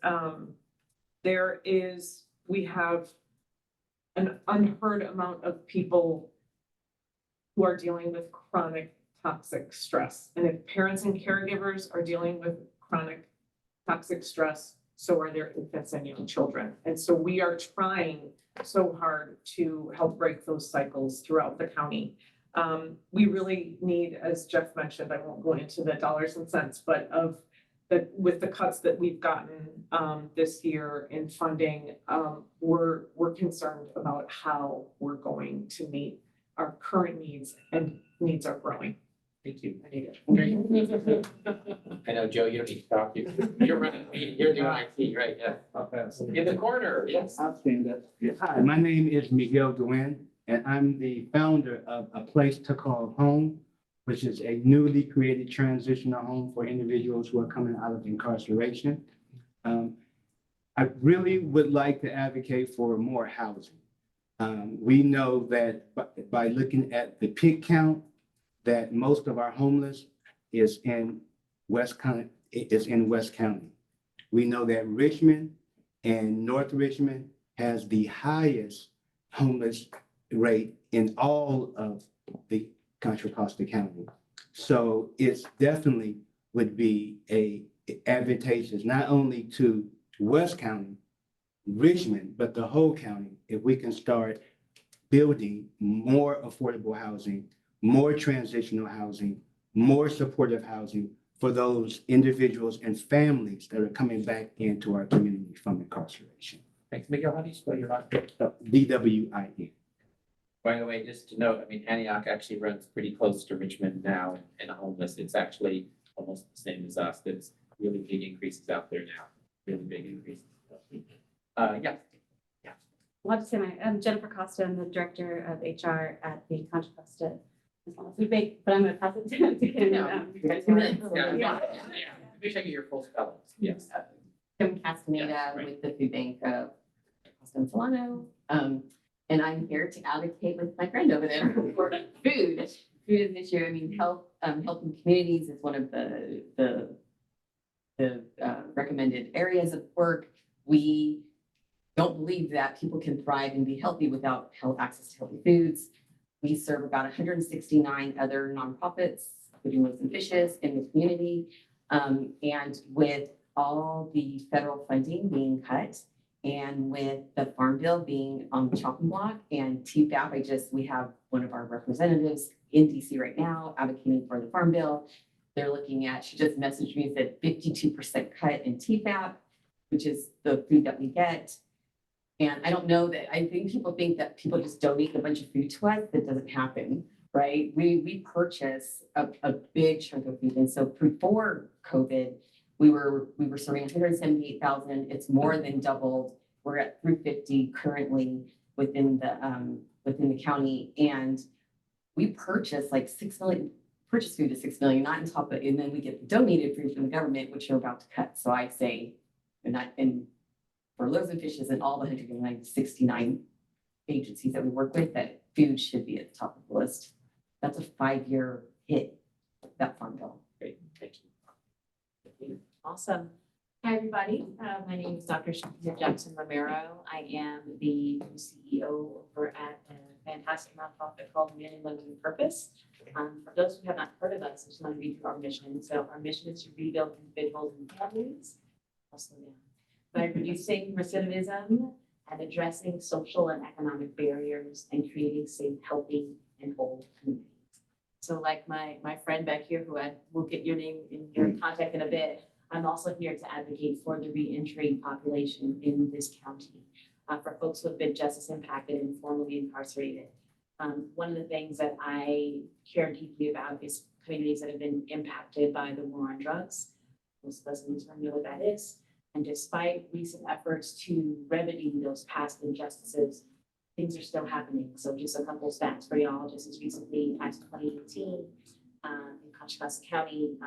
We have an unheard amount of people who are dealing with chronic toxic stress. And if parents and caregivers are dealing with chronic toxic stress, so are their infants and young children. And so we are trying so hard to help break those cycles throughout the county. We really need, as Jeff mentioned, I won't go into the dollars and cents, but with the cuts that we've gotten this year in funding, we're concerned about how we're going to meet our current needs, and needs are growing. Thank you. I know, Joe, you don't need to talk. You're running, you're doing IT, right? Yeah. In the corner, yes. I'll stand up. Hi, my name is Miguel Duan, and I'm the founder of A Place to Call Home, which is a newly created transitional home for individuals who are coming out of incarceration. I really would like to advocate for more housing. We know that by looking at the PIC count, that most of our homeless is in West County. We know that Richmond and North Richmond has the highest homeless rate in all of the Contra Costa County. So it's definitely would be advantageous not only to West County, Richmond, but the whole county if we can start building more affordable housing, more transitional housing, more supportive housing for those individuals and families that are coming back into our community from incarceration. Thanks, Miguel. How do you spell your last name? DWIE. By the way, just to note, Antioch actually runs pretty close to Richmond now and homeless. It's actually almost the same as us. There's really big increases out there now. Really big increases. Yeah. Well, I'll just say I'm Jennifer Costa. I'm the Director of HR at the Contra Costa Food Bank, but I'm going to pass it to Kim. Make sure I get your full spellings. Yes. Kim Castaneda with the Food Bank of Costa and Solano. And I'm here to advocate with my friend over there for food. Food is an issue. Health in communities is one of the recommended areas of work. We don't believe that people can thrive and be healthy without access to healthy foods. We serve about 169 other nonprofits, including Loaves and Fishes in the community. And with all the federal funding being cut, and with the Farm Bill being on the chopping block and TFAP, we have one of our representatives in DC right now advocating for the Farm Bill. They're looking at, she just messaged me, said 52% cut in TFAP, which is the food that we get. And I don't know that, I think people think that people just donate a bunch of food to us. That doesn't happen, right? We purchase a big chunk of food. And so before COVID, we were serving 178,000. It's more than doubled. We're at 350 currently within the county. And we purchase like 6 million, purchase food to 6 million, not on top of, and then we get donated food from the government, which you're about to cut. So I'd say, and for Loaves and Fishes and all the 169 agencies that we work with, that food should be at the top of the list. That's a 5-year hit, that farm bill. Great, thank you. Awesome. Hi, everybody. My name is Dr. Shakira Jackson Romero. I am the new CEO over at a fantastic nonprofit called Men and Women with Purpose. For those who have not heard of us, I just want to read through our mission. So our mission is to rebuild individuals and families by reducing recidivism and addressing social and economic barriers and creating safe, healthy, and whole communities. So like my friend back here, who I will get your name and your contact in a bit, I'm also here to advocate for the reentry population in this county, for folks who have been justice impacted and formerly incarcerated. One of the things that I care deeply about is communities that have been impacted by the war on drugs. Most of us in this room know what that is. And despite recent efforts to remedy those past injustices, things are still happening. So just a couple of stats for y'all. Just as recently as 2018, in Contra Costa County,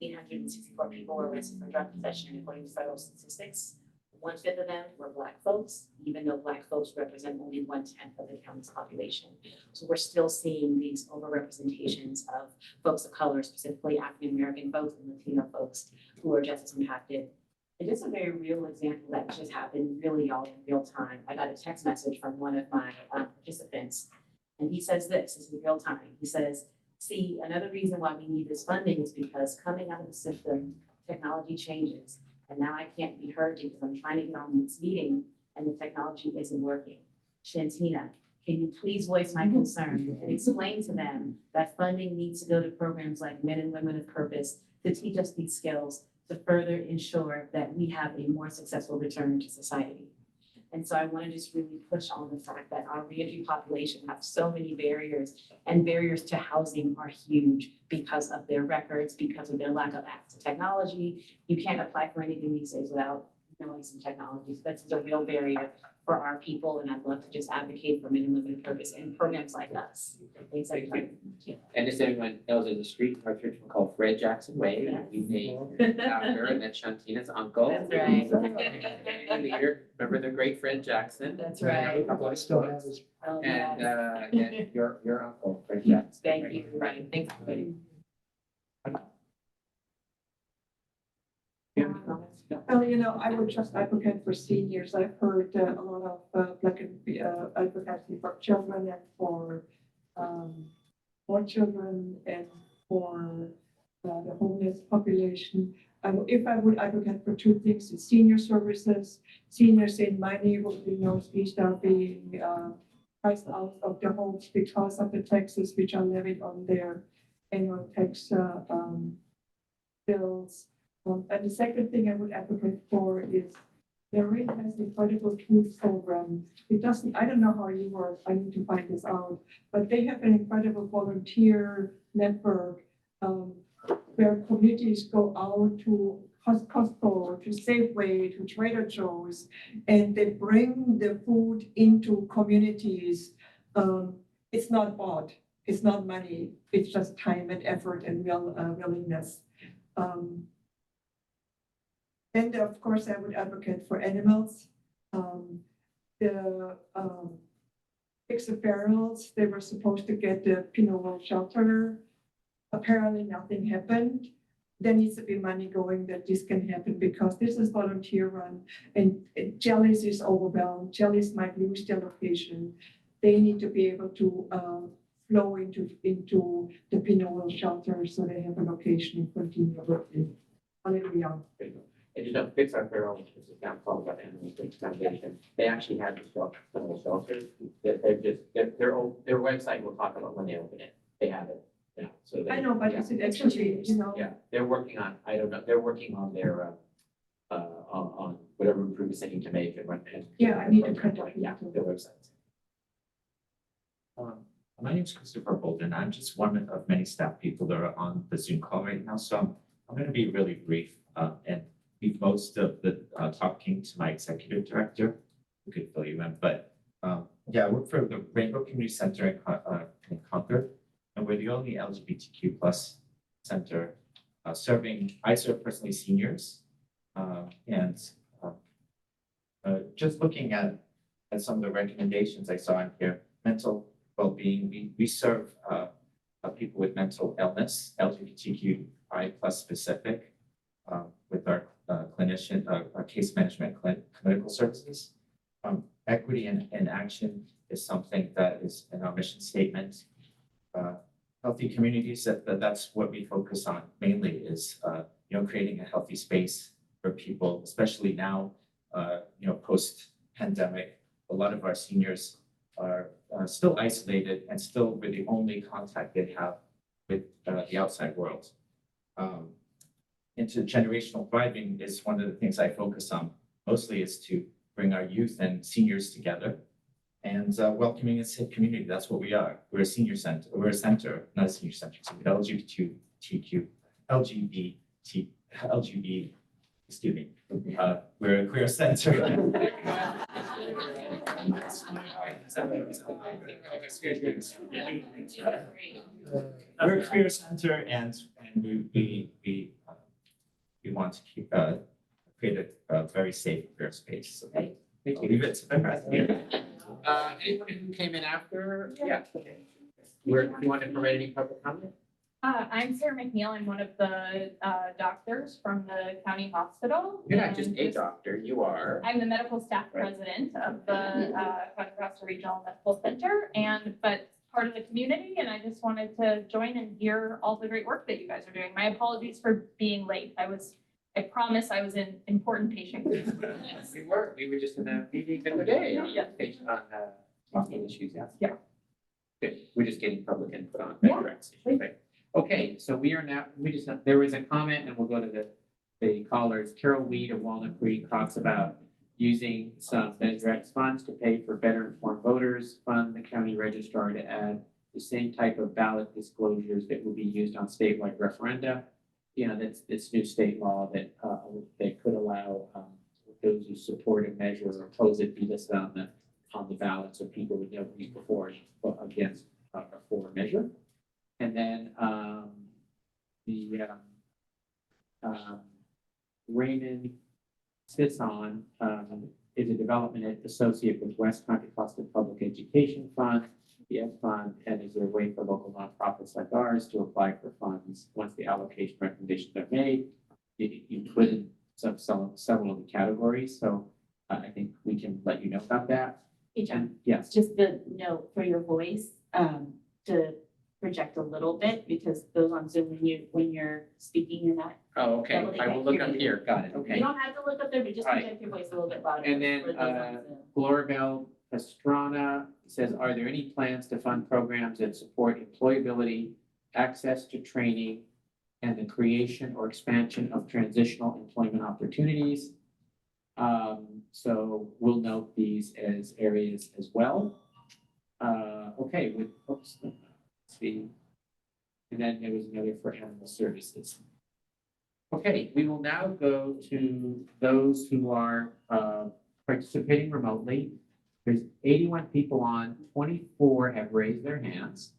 864 people were arrested for drug possession, according to federal statistics. 1/5 of them were Black folks, even though Black folks represent only 1/10 of the county's population. So we're still seeing these overrepresentations of folks of color, specifically African-American folks and Latino folks who are justice impacted. And just a very real example that just happened really all in real time. I got a text message from one of my participants, and he says this is in real time. He says, see, another reason why we need this funding is because coming out of the system, technology changes. And now I can't be heard because I'm trying to get on this meeting and the technology isn't working. Shantina, can you please voice my concern and explain to them that funding needs to go to programs like Men and Women of Purpose to teach us these skills to further ensure that we have a more successful return to society. And so I want to just really push on the fact that our reentry population have so many barriers, and barriers to housing are huge because of their records, because of their lack of access to technology. You can't apply for anything these days without knowing some technology. So that's a real barrier for our people, and I'd love to just advocate for Men and Women of Purpose and programs like us. Thanks, everybody. And as everyone knows, there's a street in North Richmond called Fred Jackson Way, and we named after, and that's Shantina's uncle. That's right. Leader, remember the great Fred Jackson? That's right. I still have his. Oh, And, yes. your uncle, Fred Jackson. Thank you, Ryan. Thanks, everybody. I would just advocate for seniors. I've heard a lot of Black advocacy for children and for children and for the homeless population. If I would advocate for two things, it's senior services. Seniors in my neighborhood in Northeast are being priced out of their homes because of the taxes which are levied on their annual tax bills. And the second thing I would advocate for is Lorraine has an incredible food program. It doesn't, I don't know how you work, I need to find this out, but they have an incredible volunteer network where communities go out to Costco, to Safeway, to Trader Joe's, and they bring the food into communities. It's not bought, it's not money, it's just time and effort and willingness. And of course, I would advocate for animals. The Fixer Ferals, they were supposed to get the Pinot shelter. Apparently nothing happened. There needs to be money going that this can happen because this is volunteer run and Jellies is overwhelmed. Jellies might lose their location. They need to be able to flow into the Pinot shelter so they have a location and continue working. Hallelujah. And you know, Fix Our Feral, which is a nonprofit about Animal Rights Foundation, they actually have the shelters. Their website will talk about when they open it. They have it. Yeah, so I know, but is it actually, Yeah, they're working on, I don't know, they're working on their, on whatever improvements they need to make and when. Yeah, I need to print it. Yeah, their websites. My name is Christopher Bolden. I'm just one of many staff people that are on the Zoom call right now, so I'm going to be really brief and leave most of the talking to my executive director, who could fill you in. But yeah, I work for the Rainbow Community Center in Concord, and we're the only LGBTQ plus center serving. I serve personally seniors, and just looking at some of the recommendations I saw in here, mental well-being. We serve people with mental illness, LGBTQI plus specific, with our clinician, our case management clinical services. Equity and action is something that is in our mission statement. Healthy communities, that's what we focus on mainly is, creating a healthy space for people, especially now, post-pandemic. A lot of our seniors are still isolated and still with the only contact they have with the outside world. Intergenerational thriving is one of the things I focus on mostly, is to bring our youth and seniors together and welcoming a safe community. That's what we are. We're a senior center. We're a center, not a senior center. So LGBT, excuse me. We're a queer center. We're a queer center, and we want to keep create a very safe queer space. Okay, thank you. Leave it to the rest. Anybody who came in after? Yeah. Where, you want to provide any public comment? I'm Sarah McNeil. I'm one of the doctors from the county hospital. You're not just and a doctor, you are. I'm the medical staff president of the Contra Costa Regional Medical Center, but part of the community. And I just wanted to join and hear all the great work that you guys are doing. My apologies for being late. I promise I was in important patient group. We were just in a meeting the other day on talking issues, yeah. Yeah. Good, we're just getting public input on Measure X issues, right? Okay, so we are now, there was a comment and we'll go to the callers. Carol Weed of Walnut Creek talks about using some Measure X funds to pay for better informed voters, fund the county registrar to add the same type of ballot disclosures that will be used on statewide referenda. That's this new state law that could allow those who support a measure or oppose it be listed on the ballot, so people would know who's before or against a for measure. And then Raymond Sisson is a development associate with West Contra Costa Public Education Fund, the Ed Fund, and is there a way for local nonprofits like ours to apply for funds once the allocation recommendations are made? You put in several of the categories, so I think we can let you know about that. Hey, John. Yes. Just the note for your voice, to project a little bit, because those on Zoom, when you're speaking, you're not. Oh, okay. Totally I will look up here. Got it. Okay. You don't have to look up there, but just All right. project your voice a little bit louder. And then for those on Zoom. Glorabel Pastrana says, are there any plans to fund programs that support employability, access to training, and the creation or expansion of transitional employment opportunities? So we'll note these as areas as well. Okay, let's see. And then there was another for animal services. Okay, we will now go to those who are participating remotely. There's 81 people on, 24 have raised their hands.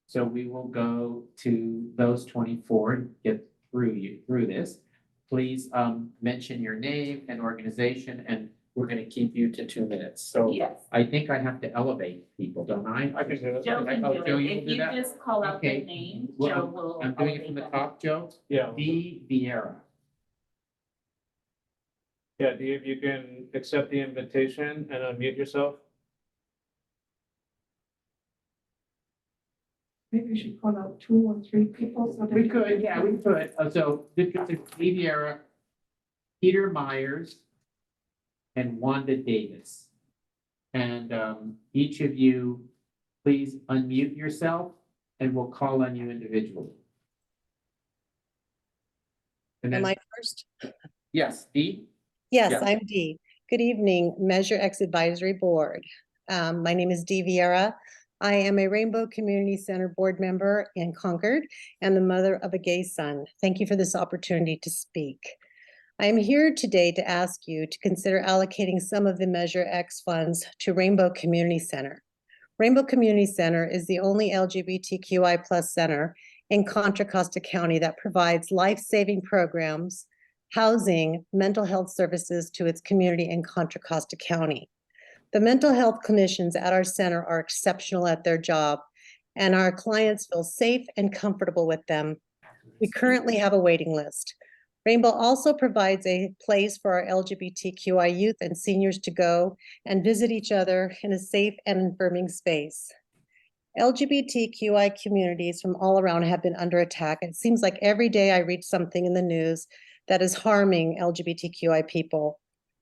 So we will go to those 24 and get through this. Please mention your name and organization, and we're going to keep you to 2 minutes. So Yes. I think I have to elevate people, don't I? I can do it. Joe can do Joe, it. you will If do you that? just call out Okay. the name, Well, Joe will. I'm doing it from the elevate them. top, Joe. Yeah. V. Vieira. Yeah, Dee, if you can accept the invitation and unmute yourself. Maybe we should call out 2 or 3 people so that. We could, yeah, we could. So this is V. Vieira, Peter Myers, and Wanda Davis. And each of you, please unmute yourself and we'll call on you individually. And Am then, I first? yes, Dee? Yes, Yeah. I'm Dee. Good evening, Measure X Advisory Board. My name is Dee Vieira. I am a Rainbow Community Center board member in Concord and the mother of a gay son. Thank you for this opportunity to speak. I am here today to ask you to consider allocating some of the Measure X funds to Rainbow Community Center. Rainbow Community Center is the only LGBTQI+ center in Contra Costa County that provides life-saving programs, housing, mental health services to its community in Contra Costa County. The mental health clinicians at our center are exceptional at their job, and our clients feel safe and comfortable with them. We currently have a waiting list. Rainbow also provides a place for our LGBTQI youth and seniors to go and visit each other in a safe and affirming space. LGBTQI communities from all around have been under attack. It seems like every day I read something in the news that is harming LGBTQI people.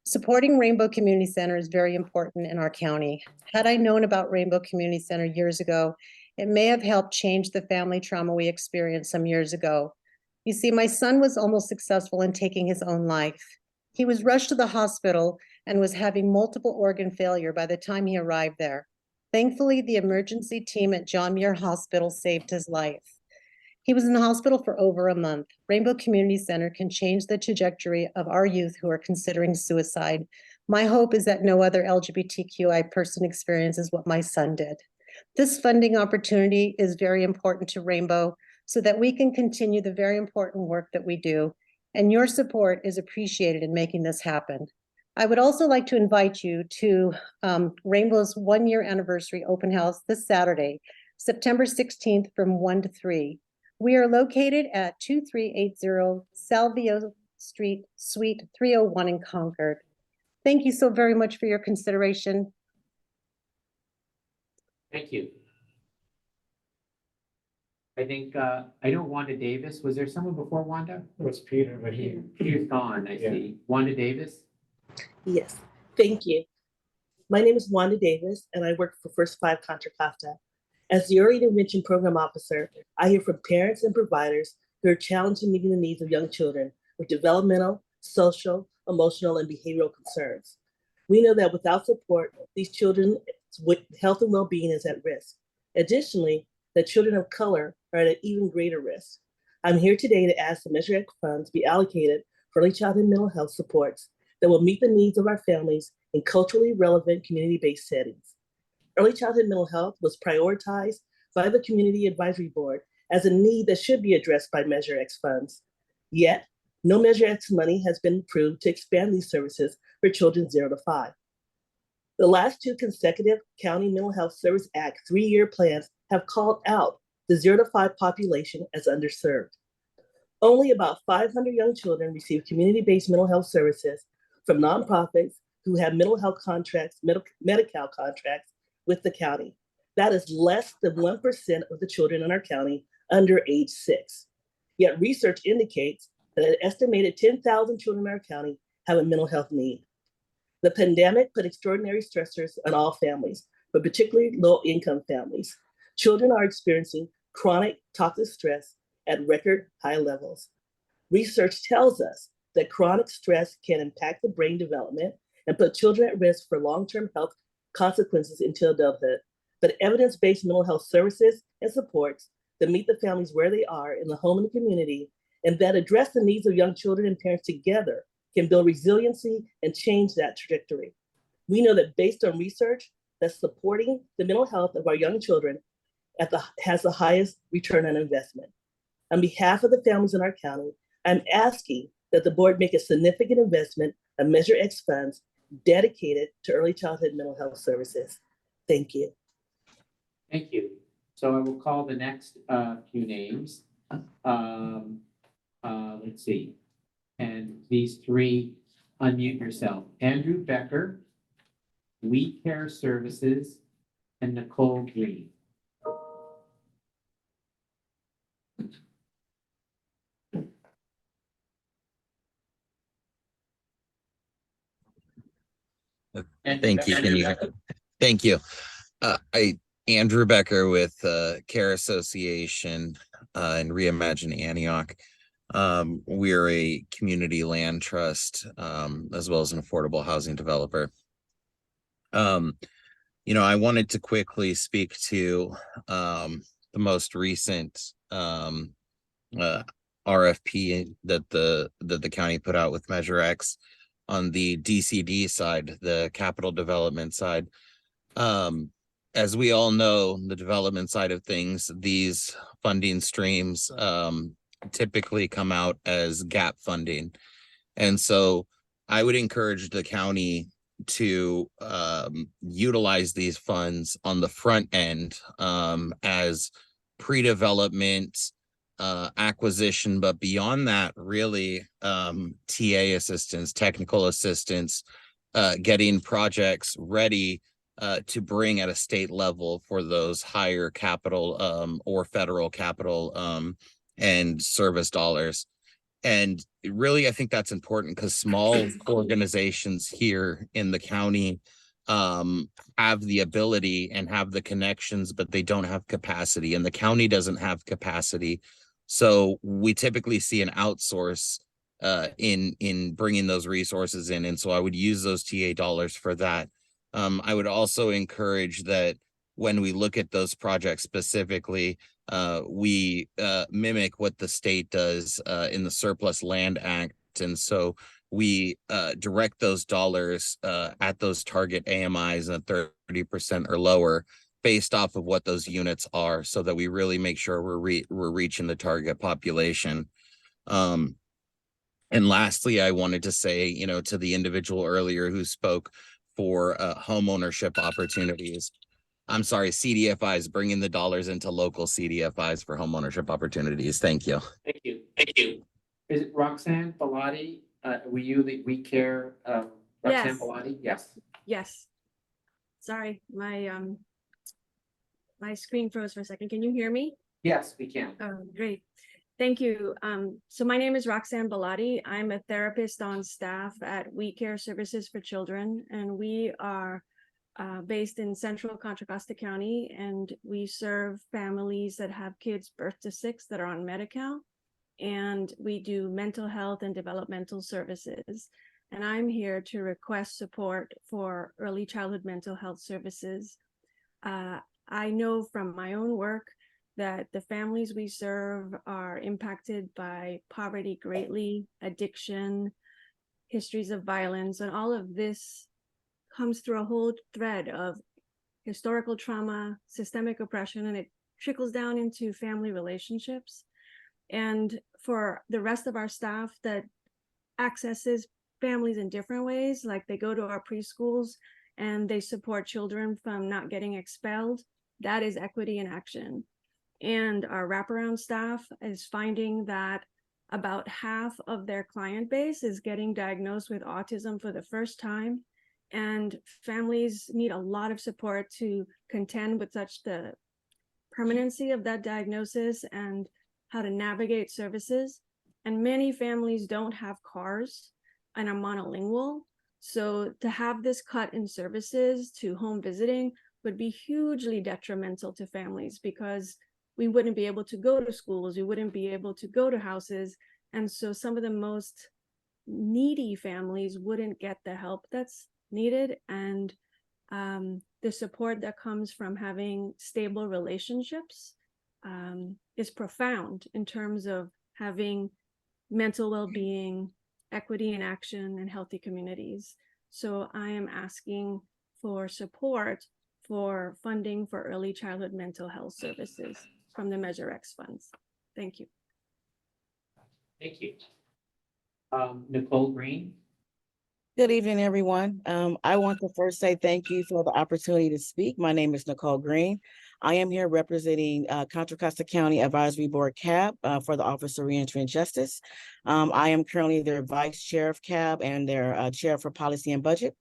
Supporting Rainbow Community Center is very important in our county. Had I known about Rainbow Community Center years ago, it may have helped change the family trauma we experienced some years ago. You see, my son was almost successful in taking his own life. He was rushed to the hospital and was having multiple organ failure by the time he arrived there. Thankfully, the emergency team at John Muir Hospital saved his life. He was in the hospital for over a month. Rainbow Community Center can change the trajectory of our youth who are considering suicide. My hope is that no other LGBTQI person experiences what my son did. This funding opportunity is very important to Rainbow so that we can continue the very important work that we do, and your support is appreciated in making this happen. I would also like to invite you to Rainbow's 1-year anniversary open house this Saturday, September 16th from 1 to 3. We are located at 2380 Salvio Street, Suite 301 in Concord. Thank you so very much for your consideration. Thank you. I think, I know Wanda Davis. Was there someone before Wanda? It was Peter, but Peter's gone, I see. Wanda Davis? Yes, thank you. My name is Wanda Davis, and I work for First 5 Contra Costa. As the Early Intervention Program Officer, I hear from parents and providers who are challenged in meeting the needs of young children with developmental, social, emotional, and behavioral concerns. We know that without support, these children's health and well-being is at risk. Additionally, that children of color are at an even greater risk. I'm here today to ask the Measure X funds be allocated for early childhood mental health supports that will meet the needs of our families in culturally relevant community-based settings. Early childhood mental health was prioritized by the Community Advisory Board as a need that should be addressed by Measure X funds. Yet, no Measure X money has been approved to expand these services for children 0 to 5. The last 2 consecutive County Mental Health Service Act 3-year plans have called out the 0 to 5 population as underserved. Only about 500 young children receive community-based mental health services from nonprofits who have mental health contracts, Medi-Cal contracts with the county. That is less than 1% of the children in our county under age 6. Yet research indicates that an estimated 10,000 children in our county have a mental health need. The pandemic put extraordinary stressors on all families, but particularly low-income families. Children are experiencing chronic toxic stress at record high levels. Research tells us that chronic stress can impact the brain development and put children at risk for long-term health consequences into adulthood. But evidence-based mental health services and supports that meet the families where they are in the home and the community, and that address the needs of young children and parents together can build resiliency and change that trajectory. We know that based on research, that supporting the mental health of our young children has the highest return on investment. On behalf of the families in our county, I'm asking that the board make a significant investment of Measure X funds dedicated to early childhood mental health services. Thank you. Thank you. So I will call the next few names. Let's see. And these 3, unmute yourself. Andrew Becker, We Care Services, and Nicole Green. Thank you. Thank you. Andrew Becker with Care Association and Reimagine Antioch. We're a community land trust, as well as an affordable housing developer. I wanted to quickly speak to the most recent RFP that the county put out with Measure X on the DCD side, the capital development side. As we all know, the development side of things, these funding streams typically come out as gap funding. And so I would encourage the county to utilize these funds on the front end as pre-development acquisition, but beyond that, really TA assistance, technical assistance, getting projects ready to bring at a state level for those higher capital or federal capital and service dollars. And really, I think that's important because small organizations here in the county have the ability and have the connections, but they don't have capacity, and the county doesn't have capacity. So we typically see an outsource in bringing those resources in. And so I would use those TA dollars for that. I would also encourage that when we look at those projects specifically, we mimic what the state does in the Surplus Land Act. And so we direct those dollars at those target AMIs at 30% or lower based off of what those units are, so that we really make sure we're reaching the target population. And lastly, I wanted to say, to the individual earlier who spoke for home ownership opportunities. I'm sorry, CDFIs, bringing the dollars into local CDFIs for home ownership opportunities. Thank you. Thank you. Thank you. Is it Roxanne Bellotti? Were you the We Care, Roxanne Yes. Bellotti? Yes. Yes. Sorry, my screen froze for a second. Can you hear me? Yes, we can. Oh, great. Thank you. So my name is Roxanne Bellotti. I'm a therapist on staff at We Care Services for Children, and we are based in central Contra Costa County, and we serve families that have kids birth to 6 that are on Medi-Cal, and we do mental health and developmental services. And I'm here to request support for early childhood mental health services. I know from my own work that the families we serve are impacted by poverty greatly, addiction, histories of violence, and all of this comes through a whole thread of historical trauma, systemic oppression, and it trickles down into family relationships. And for the rest of our staff that accesses families in different ways, like they go to our preschools and they support children from not getting expelled, that is equity in action. And our wraparound staff is finding that about half of their client base is getting diagnosed with autism for the first time. And families need a lot of support to contend with such the permanency of that diagnosis and how to navigate services. And many families don't have cars and are monolingual. So to have this cut in services to home visiting would be hugely detrimental to families, because we wouldn't be able to go to schools, we wouldn't be able to go to houses. And so some of the most needy families wouldn't get the help that's needed. And the support that comes from having stable relationships is profound in terms of having mental well-being, equity in action, and healthy communities. So I am asking for support for funding for early childhood mental health services from the Measure X funds. Thank you. Thank you. Nicole Green. Good evening, everyone. I want to first say thank you for the opportunity to speak. My name is Nicole Green. I am here representing Contra Costa County Advisory Board CAB for the Office of Reentry and Justice. I am currently their Vice Chair of CAB and their Chair for Policy and Budget.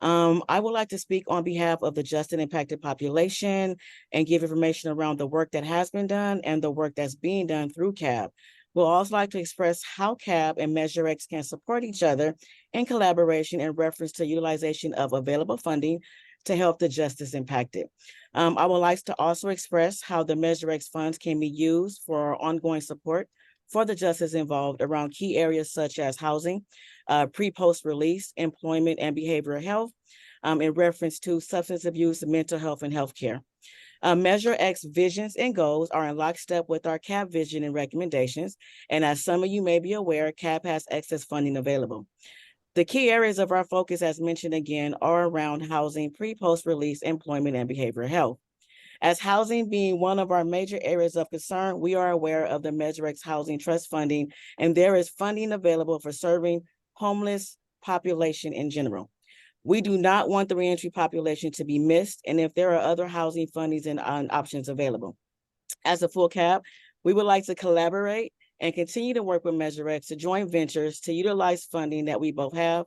I would like to speak on behalf of the just and impacted population and give information around the work that has been done and the work that's being done through CAB. We'll also like to express how CAB and Measure X can support each other in collaboration in reference to utilization of available funding to help the justice impacted. I would like to also express how the Measure X funds can be used for ongoing support for the justice involved around key areas such as housing, pre-post release, employment, and behavioral health, in reference to substance abuse, mental health, and healthcare. Measure X visions and goals are in lockstep with our CAP vision and recommendations. And as some of you may be aware, CAP has excess funding available. The key areas of our focus, as mentioned again, are around housing, pre-post release, employment, and behavioral health. As housing being one of our major areas of concern, we are aware of the Measure X Housing Trust funding, and there is funding available for serving homeless population in general. We do not want the reentry population to be missed, and if there are other housing fundings and options available. As a full CAP, we would like to collaborate and continue to work with Measure X to joint ventures to utilize funding that we both have.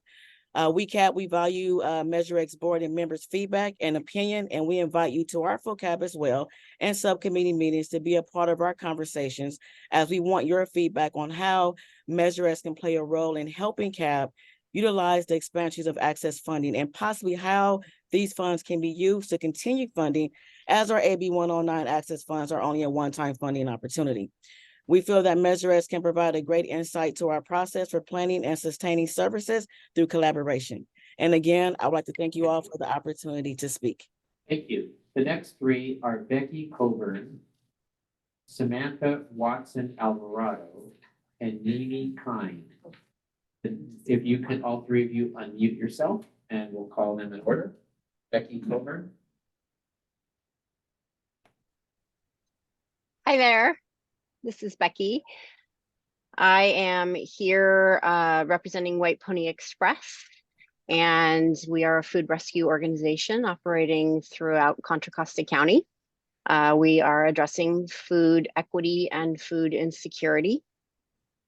We value Measure X board and members' feedback and opinion, and we invite you to our full CAP as well and subcommittee meetings to be a part of our conversations, as we want your feedback on how Measure X can play a role in helping CAP utilize the expansions of access funding and possibly how these funds can be used to continue funding, as our AB 109 access funds are only a one-time funding opportunity. We feel that Measure X can provide a great insight to our process for planning and sustaining services through collaboration. And again, I would like to thank you all for the opportunity to speak. Thank you. The next three are Becky Coburn, Samantha Watson Alvarado, and Mimi Kine. If you could, all three of you unmute yourself and we'll call them in order. Becky Coburn. Hi there, this is Becky. I am here representing White Pony Express, and we are a food rescue organization operating throughout Contra Costa County. We are addressing food equity and food insecurity.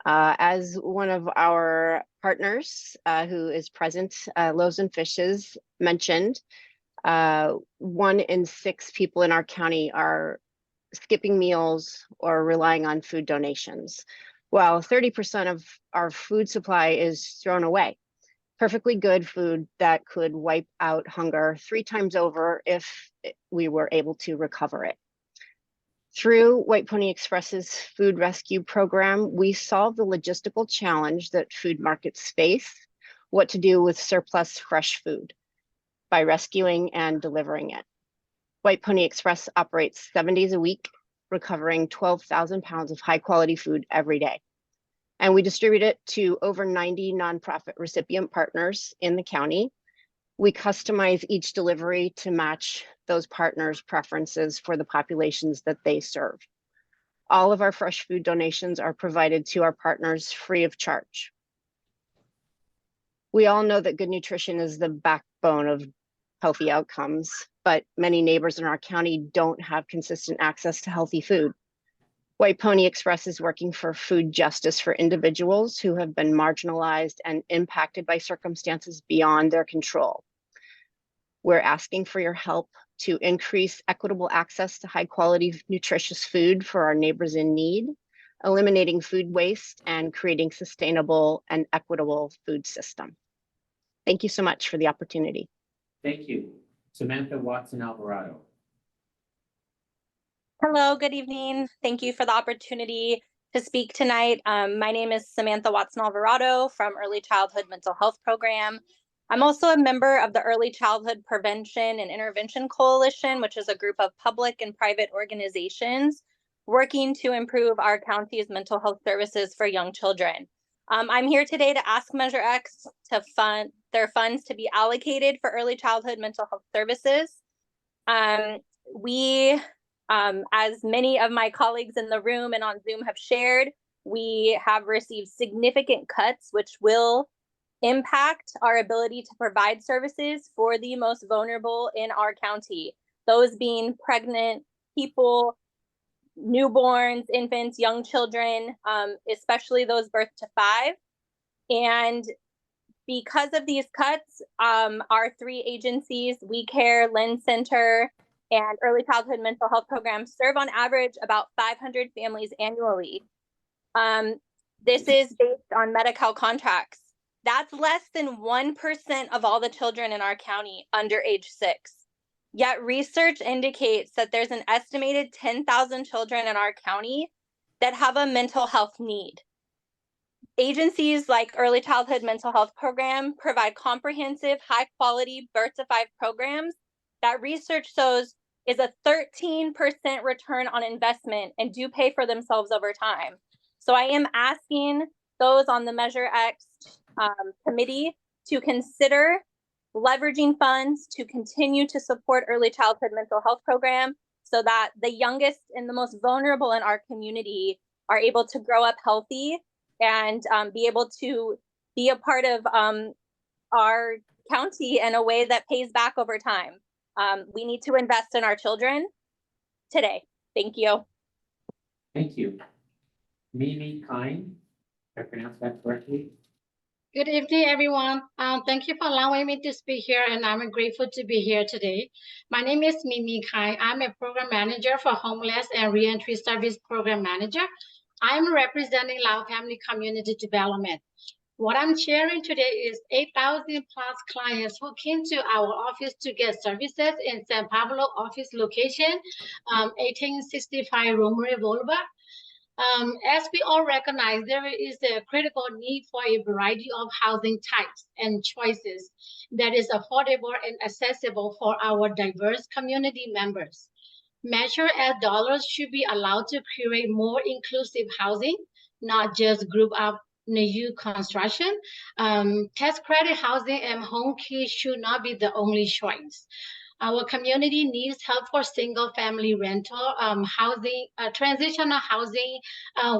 As one of our partners who is present, Loaves and Fishes, mentioned, 1 in 6 people in our county are skipping meals or relying on food donations, while 30% of our food supply is thrown away. Perfectly good food that could wipe out hunger 3 times over if we were able to recover it. Through White Pony Express's food rescue program, we solve the logistical challenge that food markets face, what to do with surplus fresh food, by rescuing and delivering it. White Pony Express operates 7 days a week, recovering 12,000 pounds of high quality food every day. And we distribute it to over 90 nonprofit recipient partners in the county. We customize each delivery to match those partners' preferences for the populations that they serve. All of our fresh food donations are provided to our partners free of charge. We all know that good nutrition is the backbone of healthy outcomes, but many neighbors in our county don't have consistent access to healthy food. White Pony Express is working for food justice for individuals who have been marginalized and impacted by circumstances beyond their control. We're asking for your help to increase equitable access to high quality, nutritious food for our neighbors in need, eliminating food waste, and creating sustainable and equitable food system. Thank you so much for the opportunity. Thank you. Samantha Watson Alvarado. Hello, good evening. Thank you for the opportunity to speak tonight. My name is Samantha Watson Alvarado from Early Childhood Mental Health Program. I'm also a member of the Early Childhood Prevention and Intervention Coalition, which is a group of public and private organizations working to improve our county's mental health services for young children. I'm here today to ask Measure X to fund their funds to be allocated for early childhood mental health services. As many of my colleagues in the room and on Zoom have shared, we have received significant cuts, which will impact our ability to provide services for the most vulnerable in our county, those being pregnant people, newborns, infants, young children, especially those birth to 5. And because of these cuts, our 3 agencies, We Care, Lynn Center, and Early Childhood Mental Health Programs serve on average about 500 families annually. This is based on Medi-Cal contracts. That's less than 1% of all the children in our county under age 6. Yet research indicates that there's an estimated 10,000 children in our county that have a mental health need. Agencies like Early Childhood Mental Health Program provide comprehensive, high-quality birth to 5 programs that research shows is a 13% return on investment and do pay for themselves over time. So I am asking those on the Measure X committee to consider leveraging funds to continue to support early childhood mental health program so that the youngest and the most vulnerable in our community are able to grow up healthy and be able to be a part of our county in a way that pays back over time. We need to invest in our children today. Thank you. Thank you. Mimi Kine, if I pronounced that correctly. Good evening, everyone. Thank you for allowing me to speak here, and I'm grateful to be here today. My name is Mimi Kai. I'm a program manager for Homeless and Reentry Service Program Manager. I'm representing Lao Family Community Development. What I'm sharing today is 8,000 plus clients who came to our office to get services in San Pablo office location, 1865 Romery Boulevard. As we all recognize, there is a critical need for a variety of housing types and choices that is affordable and accessible for our diverse community members. Measure as dollars should be allowed to create more inclusive housing, not just group up new construction. Tax credit housing and home key should not be the only choice. Our community needs help for single family rental housing, transitional housing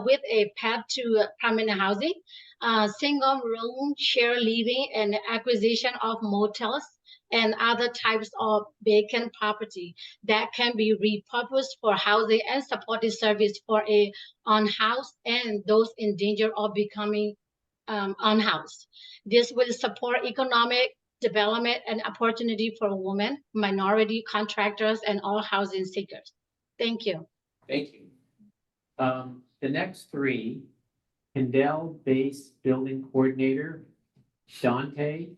with a path to permanent housing, single room share living, and acquisition of motels and other types of vacant property that can be repurposed for housing and supported service for a unhoused and those in danger of becoming unhoused. This will support economic development and opportunity for women, minority contractors, and all housing seekers. Thank you. Thank you. The next three, Kendall Base Building Coordinator, Dante,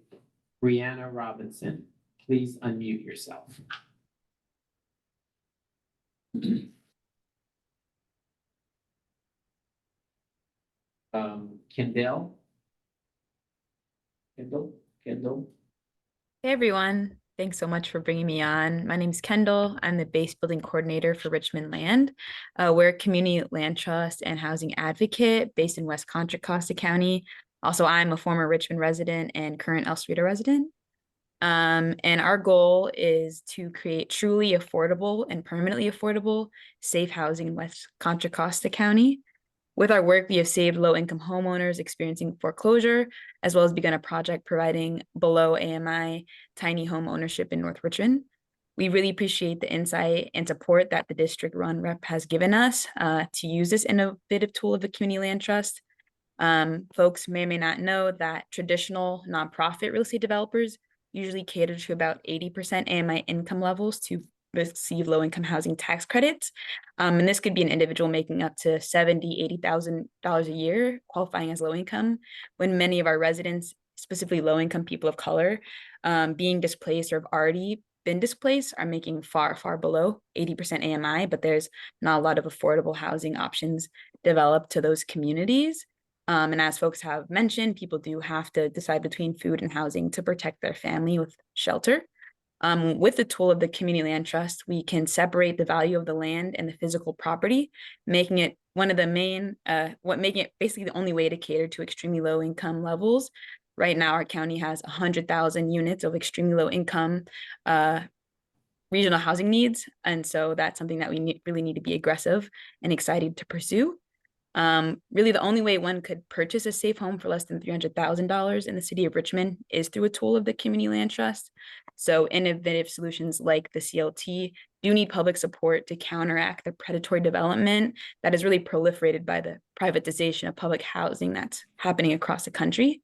Brianna Robinson. Please unmute yourself. Kendall? Kendall? Hey everyone, thanks so much for bringing me on. My name is Kendall. I'm the base building coordinator for Richmond Land. We're a community land trust and housing advocate based in West Contra Costa County. Also, I'm a former Richmond resident and current El Cerrito resident. And our goal is to create truly affordable and permanently affordable safe housing in West Contra Costa County. With our work, we have saved low-income homeowners experiencing foreclosure, as well as begun a project providing below AMI tiny home ownership in North Richmond. We really appreciate the insight and support that the district-run rep has given us to use this innovative tool of the community land trust. Folks may or may not know that traditional nonprofit real estate developers usually cater to about 80% AMI income levels to receive low-income housing tax credits. And this could be an individual making up to $70,000, $80,000 a year, qualifying as low income, when many of our residents, specifically low-income people of color, being displaced or have already been displaced, are making far, far below 80% AMI, but there's not a lot of affordable housing options developed to those communities. And as folks have mentioned, people do have to decide between food and housing to protect their family with shelter. With the tool of the community land trust, we can separate the value of the land and the physical property, making it one of the main, making it basically the only way to cater to extremely low income levels. Right now, our county has 100,000 units of extremely low income regional housing needs. And so that's something that we really need to be aggressive and excited to pursue. Really, the only way one could purchase a safe home for less than $300,000 in the city of Richmond is through a tool of the community land trust. So innovative solutions like the CLT do need public support to counteract the predatory development that is really proliferated by the privatization of public housing that's happening across the country.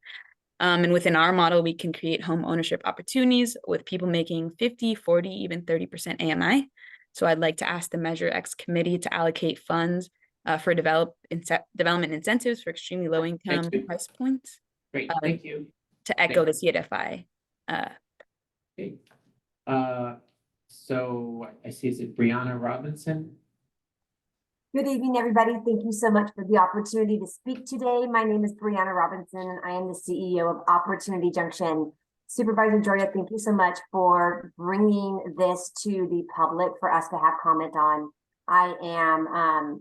And within our model, we can create home ownership opportunities with people making 50, 40, even 30% AMI. So I'd like to ask the Measure X committee to allocate funds for development incentives for extremely low income price points. Great, thank you. To echo the CDFI. Okay. So I see, is it Brianna Robinson? Good evening, everybody. Thank you so much for the opportunity to speak today. My name is Brianna Robinson, and I am the CEO of Opportunity Junction. Supervisor Joya, thank you so much for bringing this to the public for us to have comment on. I am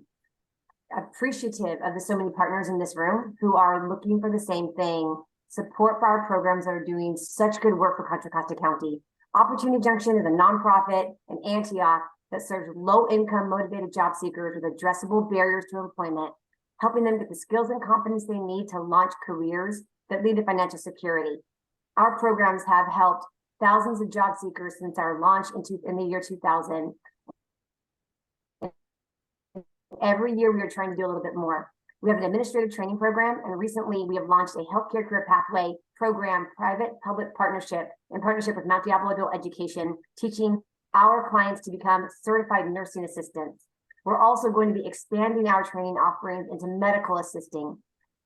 appreciative of the so many partners in this room who are looking for the same thing, support for our programs that are doing such good work for Contra Costa County. Opportunity Junction is a nonprofit in Antioch that serves low-income motivated job seekers with addressable barriers to employment, helping them get the skills and competence they need to launch careers that lead to financial security. Our programs have helped thousands of job seekers since our launch in the year 2000. Every year we are trying to do a little bit more. We have an administrative training program, and recently we have launched a healthcare career pathway program, private-public partnership, in partnership with Mount Diablo Adult Education, teaching our clients to become certified nursing assistants. We're also going to be expanding our training offerings into medical assisting.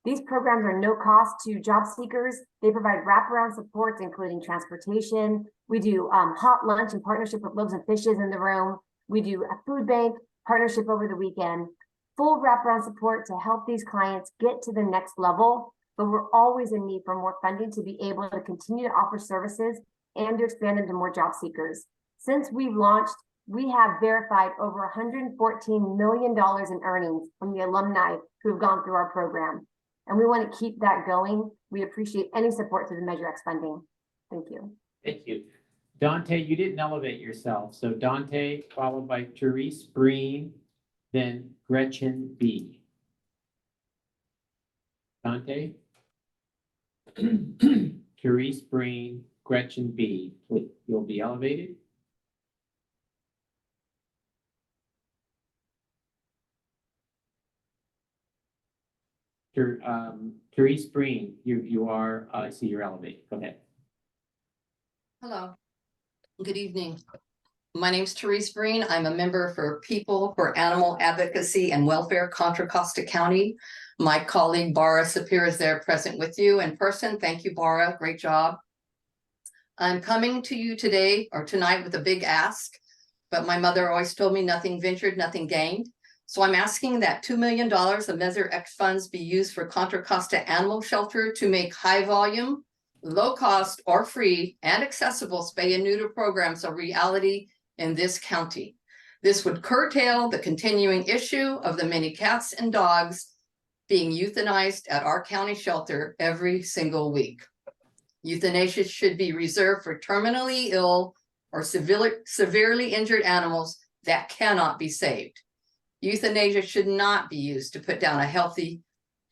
These programs are no cost to job seekers. They provide wraparound supports, including transportation. We do hot lunch in partnership with Loaves and Fishes in the room. We do a food bank partnership over the weekend, full wraparound support to help these clients get to the next level. But we're always in need for more funding to be able to continue to offer services and to expand into more job seekers. Since we've launched, we have verified over $114 million in earnings from the alumni who have gone through our program. And we want to keep that going. We appreciate any support to the Measure X funding. Thank you. Thank you. Dante, you didn't elevate yourself. So Dante, followed by Therese Breen, then Gretchen B. Dante? Therese Breen, Gretchen B. Please, you'll be elevated. Therese Breen, you are, I see you're elevated. Go ahead. Hello, good evening. My name is Therese Breen. I'm a member for People for Animal Advocacy and Welfare, Contra Costa County. My colleague Bara Sapir is there present with you in person. Thank you, Bara. Great job. I'm coming to you today or tonight with a big ask, but my mother always told me nothing ventured, nothing gained. So I'm asking that $2 million of Measure X funds be used for Contra Costa Animal Shelter to make high volume, low cost or free and accessible spay and neuter programs a reality in this county. This would curtail the continuing issue of the many cats and dogs being euthanized at our county shelter every single week. Euthanasia should be reserved for terminally ill or severely injured animals that cannot be saved. Euthanasia should not be used to put down a healthy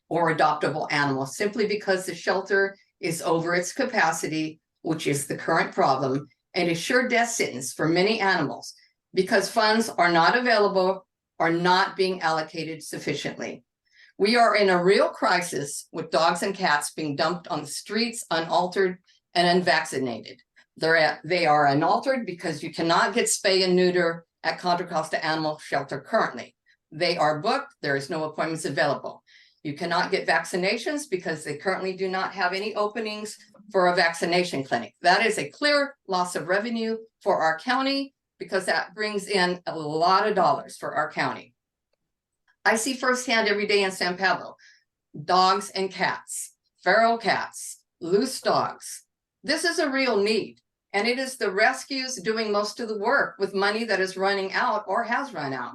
or adoptable animal simply because the shelter is over its capacity, which is the current problem, and a sure death sentence for many animals because funds are not available or not being allocated sufficiently. We are in a real crisis with dogs and cats being dumped on the streets unaltered and unvaccinated. They are unaltered because you cannot get spay and neuter at Contra Costa Animal Shelter currently. They are booked, there is no appointments available. You cannot get vaccinations because they currently do not have any openings for a vaccination clinic. That is a clear loss of revenue for our county because that brings in a lot of dollars for our county. I see firsthand every day in San Pablo, dogs and cats, feral cats, loose dogs. This is a real need, and it is the rescues doing most of the work with money that is running out or has run out.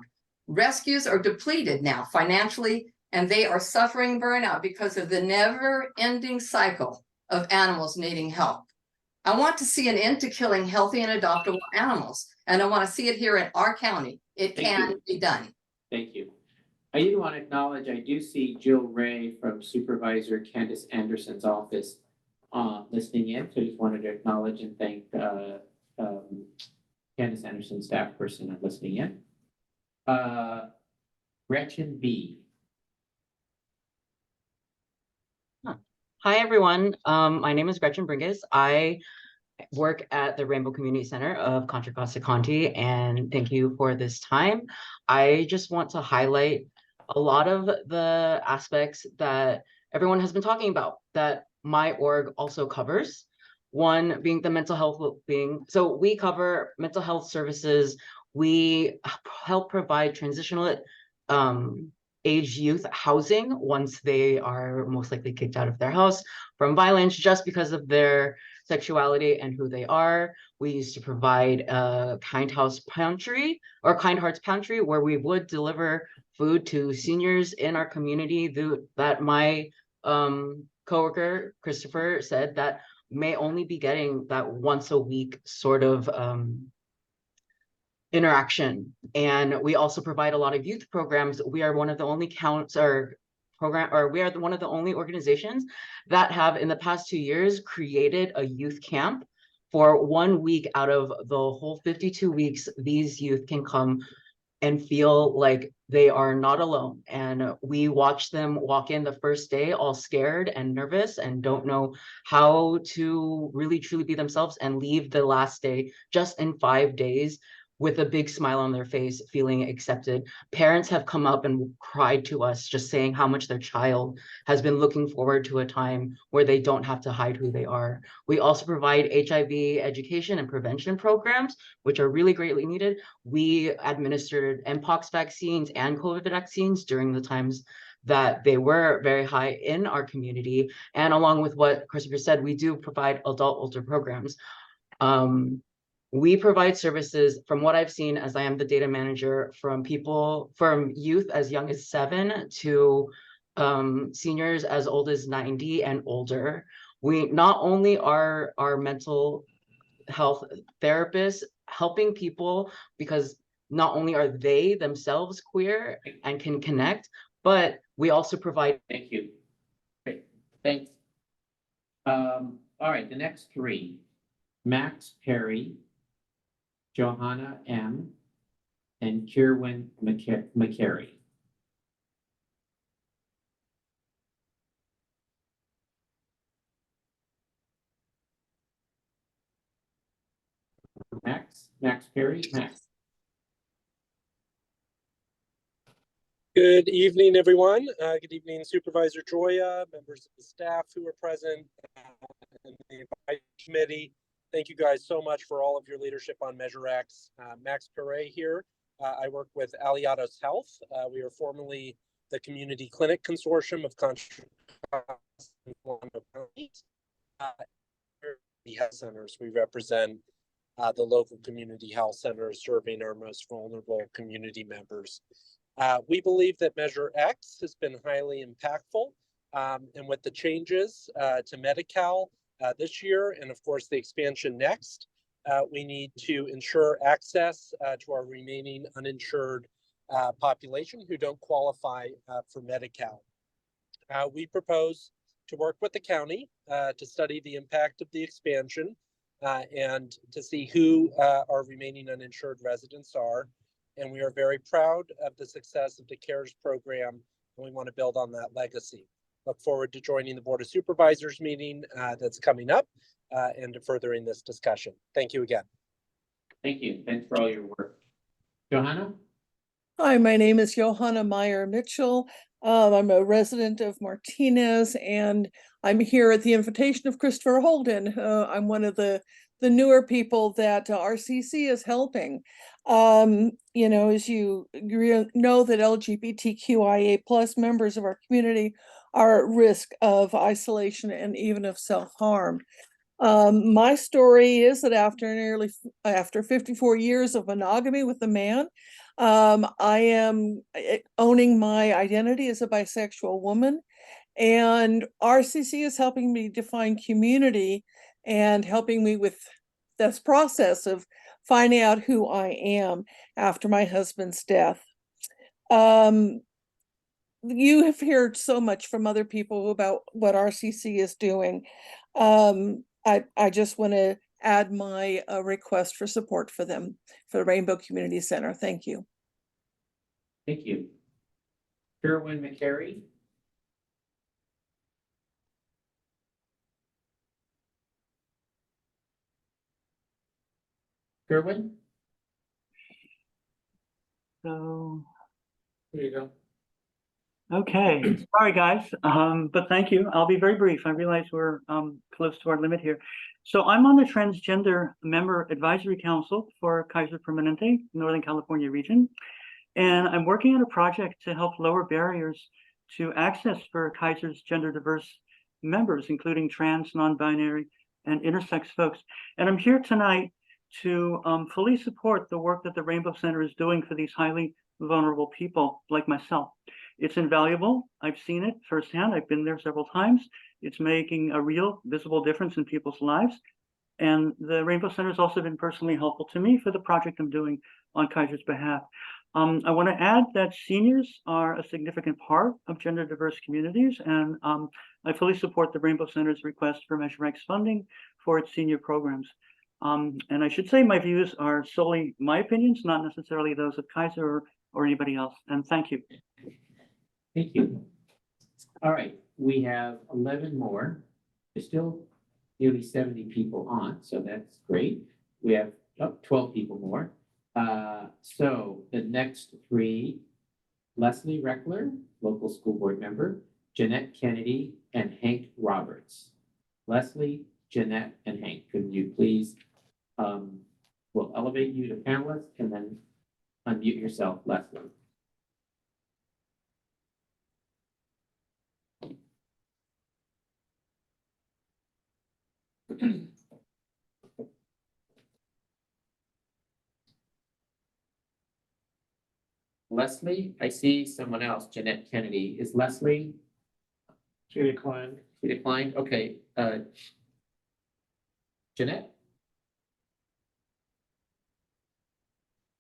Rescues are depleted now financially, and they are suffering burnout because of the never-ending cycle of animals needing help. I want to see an end to killing healthy and adoptable animals, and I want to see it here in our county. It can be done. Thank you. I do want to acknowledge, I do see Jill Ray from Supervisor Candace Anderson's office listening in. So I just wanted to acknowledge and thank Candace Anderson, staff person, listening in. Gretchen B. Hi, everyone. My name is Gretchen Bringus. I work at the Rainbow Community Center of Contra Costa County, and thank you for this time. I just want to highlight a lot of the aspects that everyone has been talking about that my org also covers. One being the mental health well-being. So we cover mental health services. We help provide transitional aged youth housing once they are most likely kicked out of their house from violence just because of their sexuality and who they are. We used to provide a Kind House Pantry or Kind Hearts Pantry where we would deliver food to seniors in our community that my coworker Christopher said that may only be getting that once a week sort of interaction. And we also provide a lot of youth programs. We are one of the only one of the only organizations that have in the past 2 years created a youth camp for 1 week out of the whole 52 weeks. These youth can come and feel like they are not alone. And we watch them walk in the first day all scared and nervous and don't know how to really truly be themselves, and leave the last day just in 5 days with a big smile on their face, feeling accepted. Parents have come up and cried to us, just saying how much their child has been looking forward to a time where they don't have to hide who they are. We also provide HIV education and prevention programs, which are really greatly needed. We administered Mpox vaccines and COVID vaccines during the times that they were very high in our community. And along with what Christopher said, we do provide adult older programs. We provide services, from what I've seen, as I am the data manager, from youth as young as 7 to seniors as old as 90 and older. We not only are our mental health therapists helping people because not only are they themselves queer and can connect, but we also provide. Thank you. Great, thanks. All right, the next 3, Max Perry, Johanna M., and Kierwin McCary. Max Perry, Max. Good evening, everyone. Good evening, Supervisor Joya, members of the staff who are present, and the advisory committee. Thank you guys so much for all of your leadership on Measure X. Max Perret here. I work with Aliados Health. We are formerly the Community Clinic Consortium of Contra Costa County. Health centers. We represent the local community health centers serving our most vulnerable community members. We believe that Measure X has been highly impactful, and with the changes to Medi-Cal this year, and of course the expansion next, we need to ensure access to our remaining uninsured population who don't qualify for Medi-Cal. We propose to work with the county to study the impact of the expansion and to see who our remaining uninsured residents are. And we are very proud of the success of the CARES program, and we want to build on that legacy. Look forward to joining the Board of Supervisors meeting that's coming up and to furthering this discussion. Thank you again. Thank you. Thanks for all your work. Johanna? Hi, my name is Johanna Meyer Mitchell. I'm a resident of Martinez, and I'm here at the invitation of Christopher Holden. I'm one of the newer people that RCC is helping. You know, as you know, that LGBTQIA+ members of our community are at risk of isolation and even of self-harm. My story is that after 54 years of monogamy with a man, I am owning my identity as a bisexual woman, and RCC is helping me define community and helping me with this process of finding out who I am after my husband's death. You have heard so much from other people about what RCC is doing. I just want to add my request for support for them, for the Rainbow Community Center. Thank you. Thank you. Kierwin McCary? Kierwin? So, There you go. okay, sorry guys, but thank you. I'll be very brief. I realize we're close to our limit here. So I'm on the Transgender Member Advisory Council for Kaiser Permanente, Northern California region. And I'm working on a project to help lower barriers to access for Kaiser's gender diverse members, including trans, non-binary, and intersex folks. And I'm here tonight to fully support the work that the Rainbow Center is doing for these highly vulnerable people like myself. It's invaluable. I've seen it firsthand. I've been there several times. It's making a real visible difference in people's lives. And the Rainbow Center has also been personally helpful to me for the project I'm doing on Kaiser's behalf. I want to add that seniors are a significant part of gender diverse communities, and I fully support the Rainbow Center's request for Measure X funding for its senior programs. And I should say my views are solely my opinions, not necessarily those of Kaiser or anybody else. And thank you. Thank you. All right, we have 11 more. There's still nearly 70 people on, so that's great. We have 12 people more. So the next three, Leslie Reckler, local school board member, Jeanette Kennedy, and Hank Roberts. Leslie, Jeanette, and Hank, could you please, we'll elevate you to panelist and then unmute yourself, Leslie. Leslie, I see someone else, Jeanette Kennedy. Is Leslie? She declined. She declined, okay. Jeanette?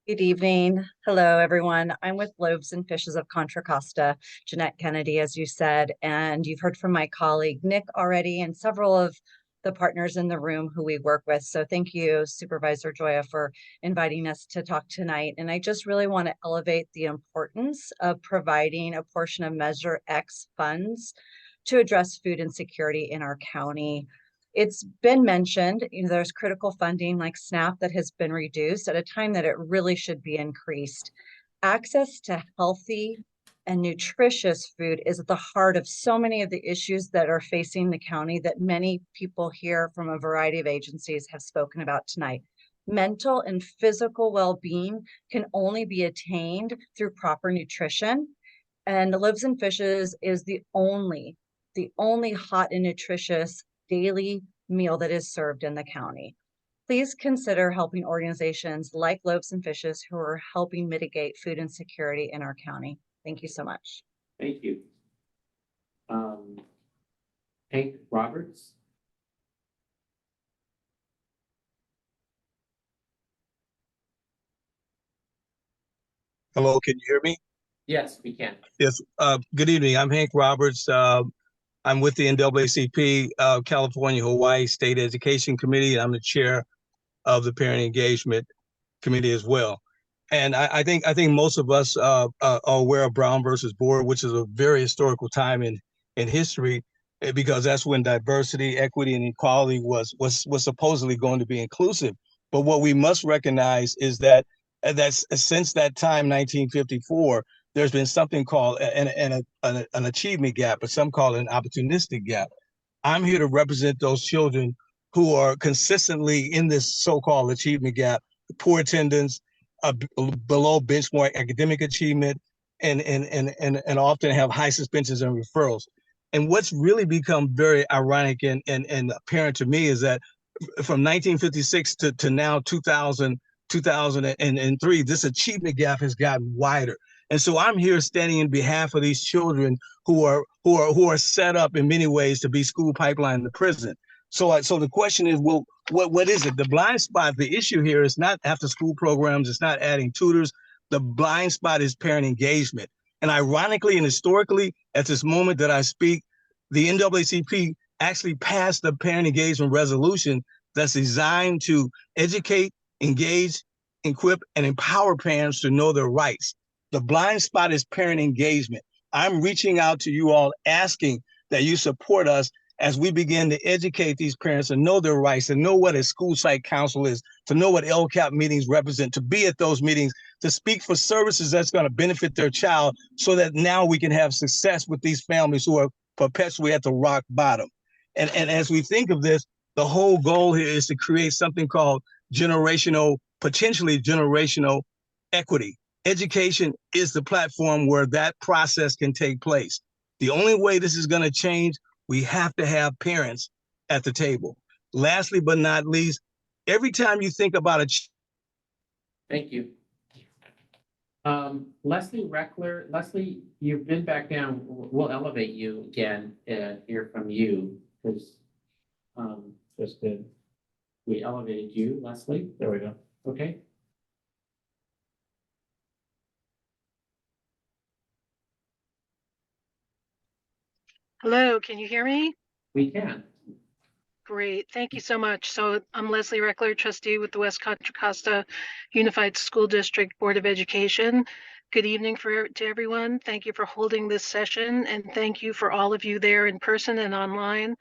Good evening. Hello, everyone. I'm with Loaves and Fishes of Contra Costa, Jeanette Kennedy, as you said, and you've heard from my colleague Nick already and several of the partners in the room who we work with. So thank you, Supervisor Joya, for inviting us to talk tonight. And I just really want to elevate the importance of providing a portion of Measure X funds to address food insecurity in our county. It's been mentioned, there's critical funding like SNAP that has been reduced at a time that it really should be increased. Access to healthy and nutritious food is at the heart of so many of the issues that are facing the county that many people here from a variety of agencies have spoken about tonight. Mental and physical well-being can only be attained through proper nutrition. And Loaves and Fishes is the only hot and nutritious daily meal that is served in the county. Please consider helping organizations like Loaves and Fishes who are helping mitigate food insecurity in our county. Thank you so much. Thank you. Hank Roberts. Hello, can you hear me? Yes, we can. Yes, good evening. I'm Hank Roberts. I'm with the NAACP California Hawaii State Education Committee. I'm the chair of the Parent Engagement Committee as well. And I think most of us are aware of Brown versus Board, which is a very historical time in history, because that's when diversity, equity, and equality was supposedly going to be inclusive. But what we must recognize is that since that time, 1954, there's been something called an achievement gap, but some call it an opportunistic gap. I'm here to represent those children who are consistently in this so-called achievement gap, poor attendance, below benchmark academic achievement, and often have high suspensions and referrals. And what's really become very ironic and apparent to me is that from 1956 to now 2003, this achievement gap has gotten wider. And so I'm here standing in behalf of these children who are set up in many ways to be school pipeline to prison. So the question is, well, what is it? The blind spot, the issue here is not after school programs, it's not adding tutors. The blind spot is parent engagement. And ironically and historically, at this moment that I speak, the NAACP actually passed the parent engagement resolution that's designed to educate, engage, equip, and empower parents to know their rights. The blind spot is parent engagement. I'm reaching out to you all asking that you support us as we begin to educate these parents and know their rights, and know what a school site council is, to know what LCAP meetings represent, to be at those meetings, to speak for services that's going to benefit their child, so that now we can have success with these families who are perpetually at the rock bottom. And as we think of this, the whole goal here is to create something called potentially generational equity. education is the platform where that process can take place. The only way this is going to change, we have to have parents at the table. Lastly, but not least, every time you think about Thank you. Leslie Reckler, Leslie, you've been back down. We'll elevate you again, hear from you, because just did. We elevated you, Leslie. There we go. Okay. Hello, can you hear me? We can. Great, thank you so much. So I'm Leslie Reckler, trustee with the West Contra Costa Unified School District Board of Education. Good evening to everyone. Thank you for holding this session, and thank you for all of you there in person and online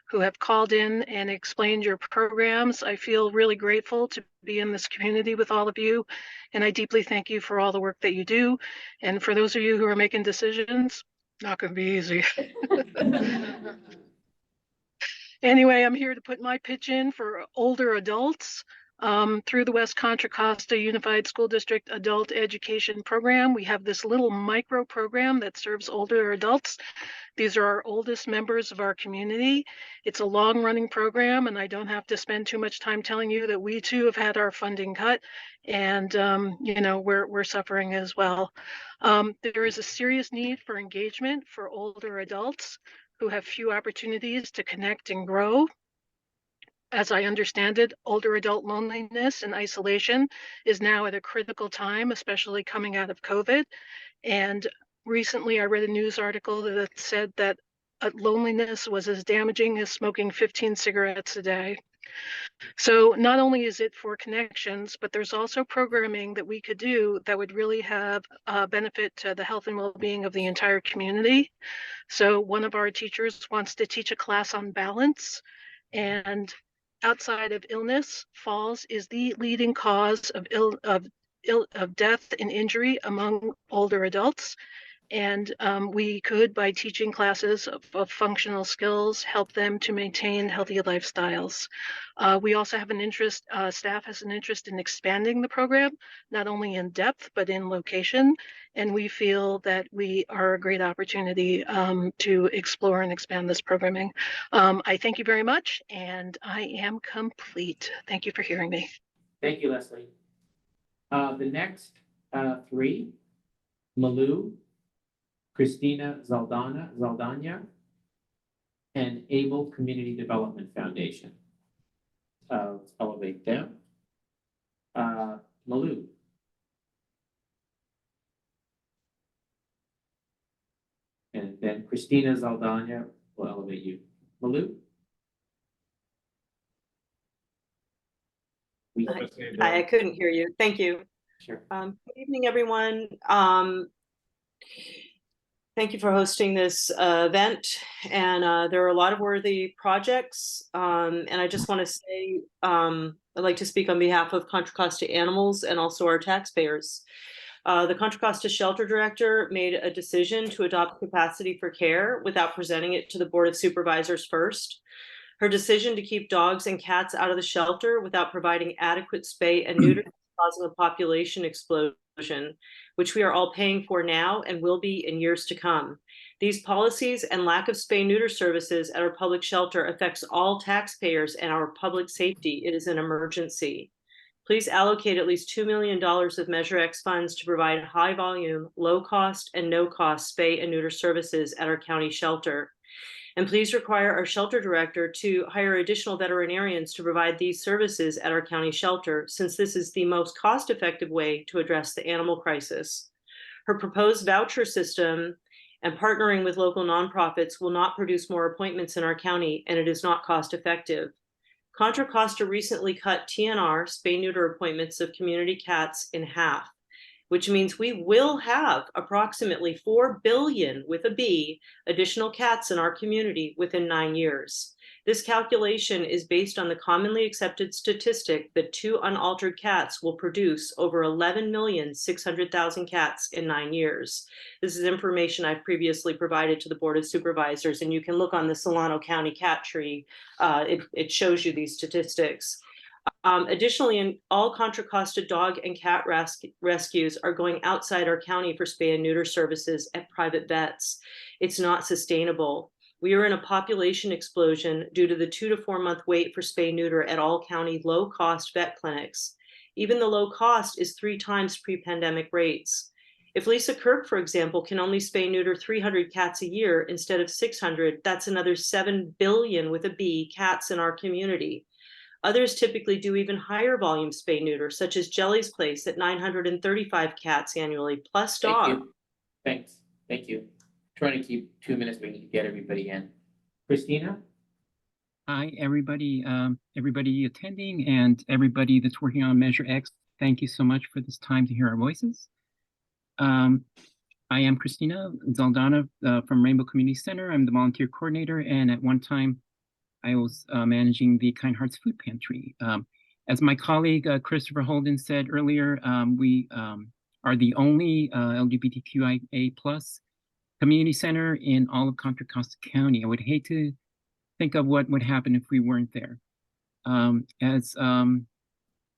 who have called in and explained your programs. I feel really grateful to be in this community with all of you, and I deeply thank you for all the work that you do. And for those of you who are making decisions, not going to be easy. Anyway, I'm here to put my pitch in for older adults. Through the West Contra Costa Unified School District Adult Education Program, we have this little micro program that serves older adults. These are our oldest members of our community. It's a long-running program, and I don't have to spend too much time telling you that we too have had our funding cut, and you know, we're suffering as well. There is a serious need for engagement for older adults who have few opportunities to connect and grow. As I understand it, older adult loneliness and isolation is now at a critical time, especially coming out of COVID. And recently I read a news article that said that loneliness was as damaging as smoking 15 cigarettes a day. So not only is it for connections, but there's also programming that we could do that would really have a benefit to the health and well-being of the entire community. So one of our teachers wants to teach a class on balance, and outside of illness, falls is the leading cause of death and injury among older adults. And we could, by teaching classes of functional skills, help them to maintain healthy lifestyles. We also have an interest, staff has an interest in expanding the program, not only in depth, but in location. And we feel that we are a great opportunity to explore and expand this programming. I thank you very much, and I am complete. Thank you for hearing me. Thank you, Leslie. The next three, Malou, Christina Zaldana, and Able Community Development Foundation. Let's elevate them. Malou. And then Christina Zaldana will elevate you. Malou? I couldn't hear you. Thank you. Sure. Good evening, everyone. Thank you for hosting this event. And there are a lot of worthy projects. And I just want to say, I'd like to speak on behalf of Contra Costa Animals and also our taxpayers. The Contra Costa Shelter Director made a decision to adopt capacity for care without presenting it to the Board of Supervisors first. Her decision to keep dogs and cats out of the shelter without providing adequate spay and neuter causing a population explosion, which we are all paying for now and will be in years to come. These policies and lack of spay-neuter services at our public shelter affects all taxpayers and our public safety. It is an emergency. Please allocate at least $2 million of Measure X funds to provide high volume, low cost, and no cost spay and neuter services at our county shelter. And please require our shelter director to hire additional veterinarians to provide these services at our county shelter, since this is the most cost-effective way to address the animal crisis. Her proposed voucher system and partnering with local nonprofits will not produce more appointments in our county, and it is not cost-effective. Contra Costa recently cut TNR, spay-neuter appointments of community cats in half, which means we will have approximately 4 billion with a B additional cats in our community within 9 years. This calculation is based on the commonly accepted statistic that 2 unaltered cats will produce over 11,600,000 cats in 9 years. This is information I've previously provided to the Board of Supervisors, and you can look on the Solano County Cat Tree. It shows you these statistics. Additionally, all Contra Costa dog and cat rescues are going outside our county for spay and neuter services at private vets. It's not sustainable. We are in a population explosion due to the 2 to 4 month wait for spay neuter at all county low-cost vet clinics. Even the low cost is 3 times pre-pandemic rates. If Lisa Kirk, for example, can only spay neuter 300 cats a year instead of 600, that's another 7 billion with a B cats in our community. Others typically do even higher volume spay neuter, such as Jelly's Place at 935 cats annually, plus dog. Thank you. Thanks. Thank you. Trying to keep 2 minutes. We need to get everybody in. Christina? Hi, everybody, everybody attending and everybody that's working on Measure X. Thank you so much for this time to hear our voices. I am Christina Zaldana from Rainbow Community Center. I'm the volunteer coordinator, and at one time I was managing the Kind Hearts Food Pantry. As my colleague Christopher Holden said earlier, we are the only LGBTQIA+ community center in all of Contra Costa County. I would hate to think of what would happen if we weren't there. As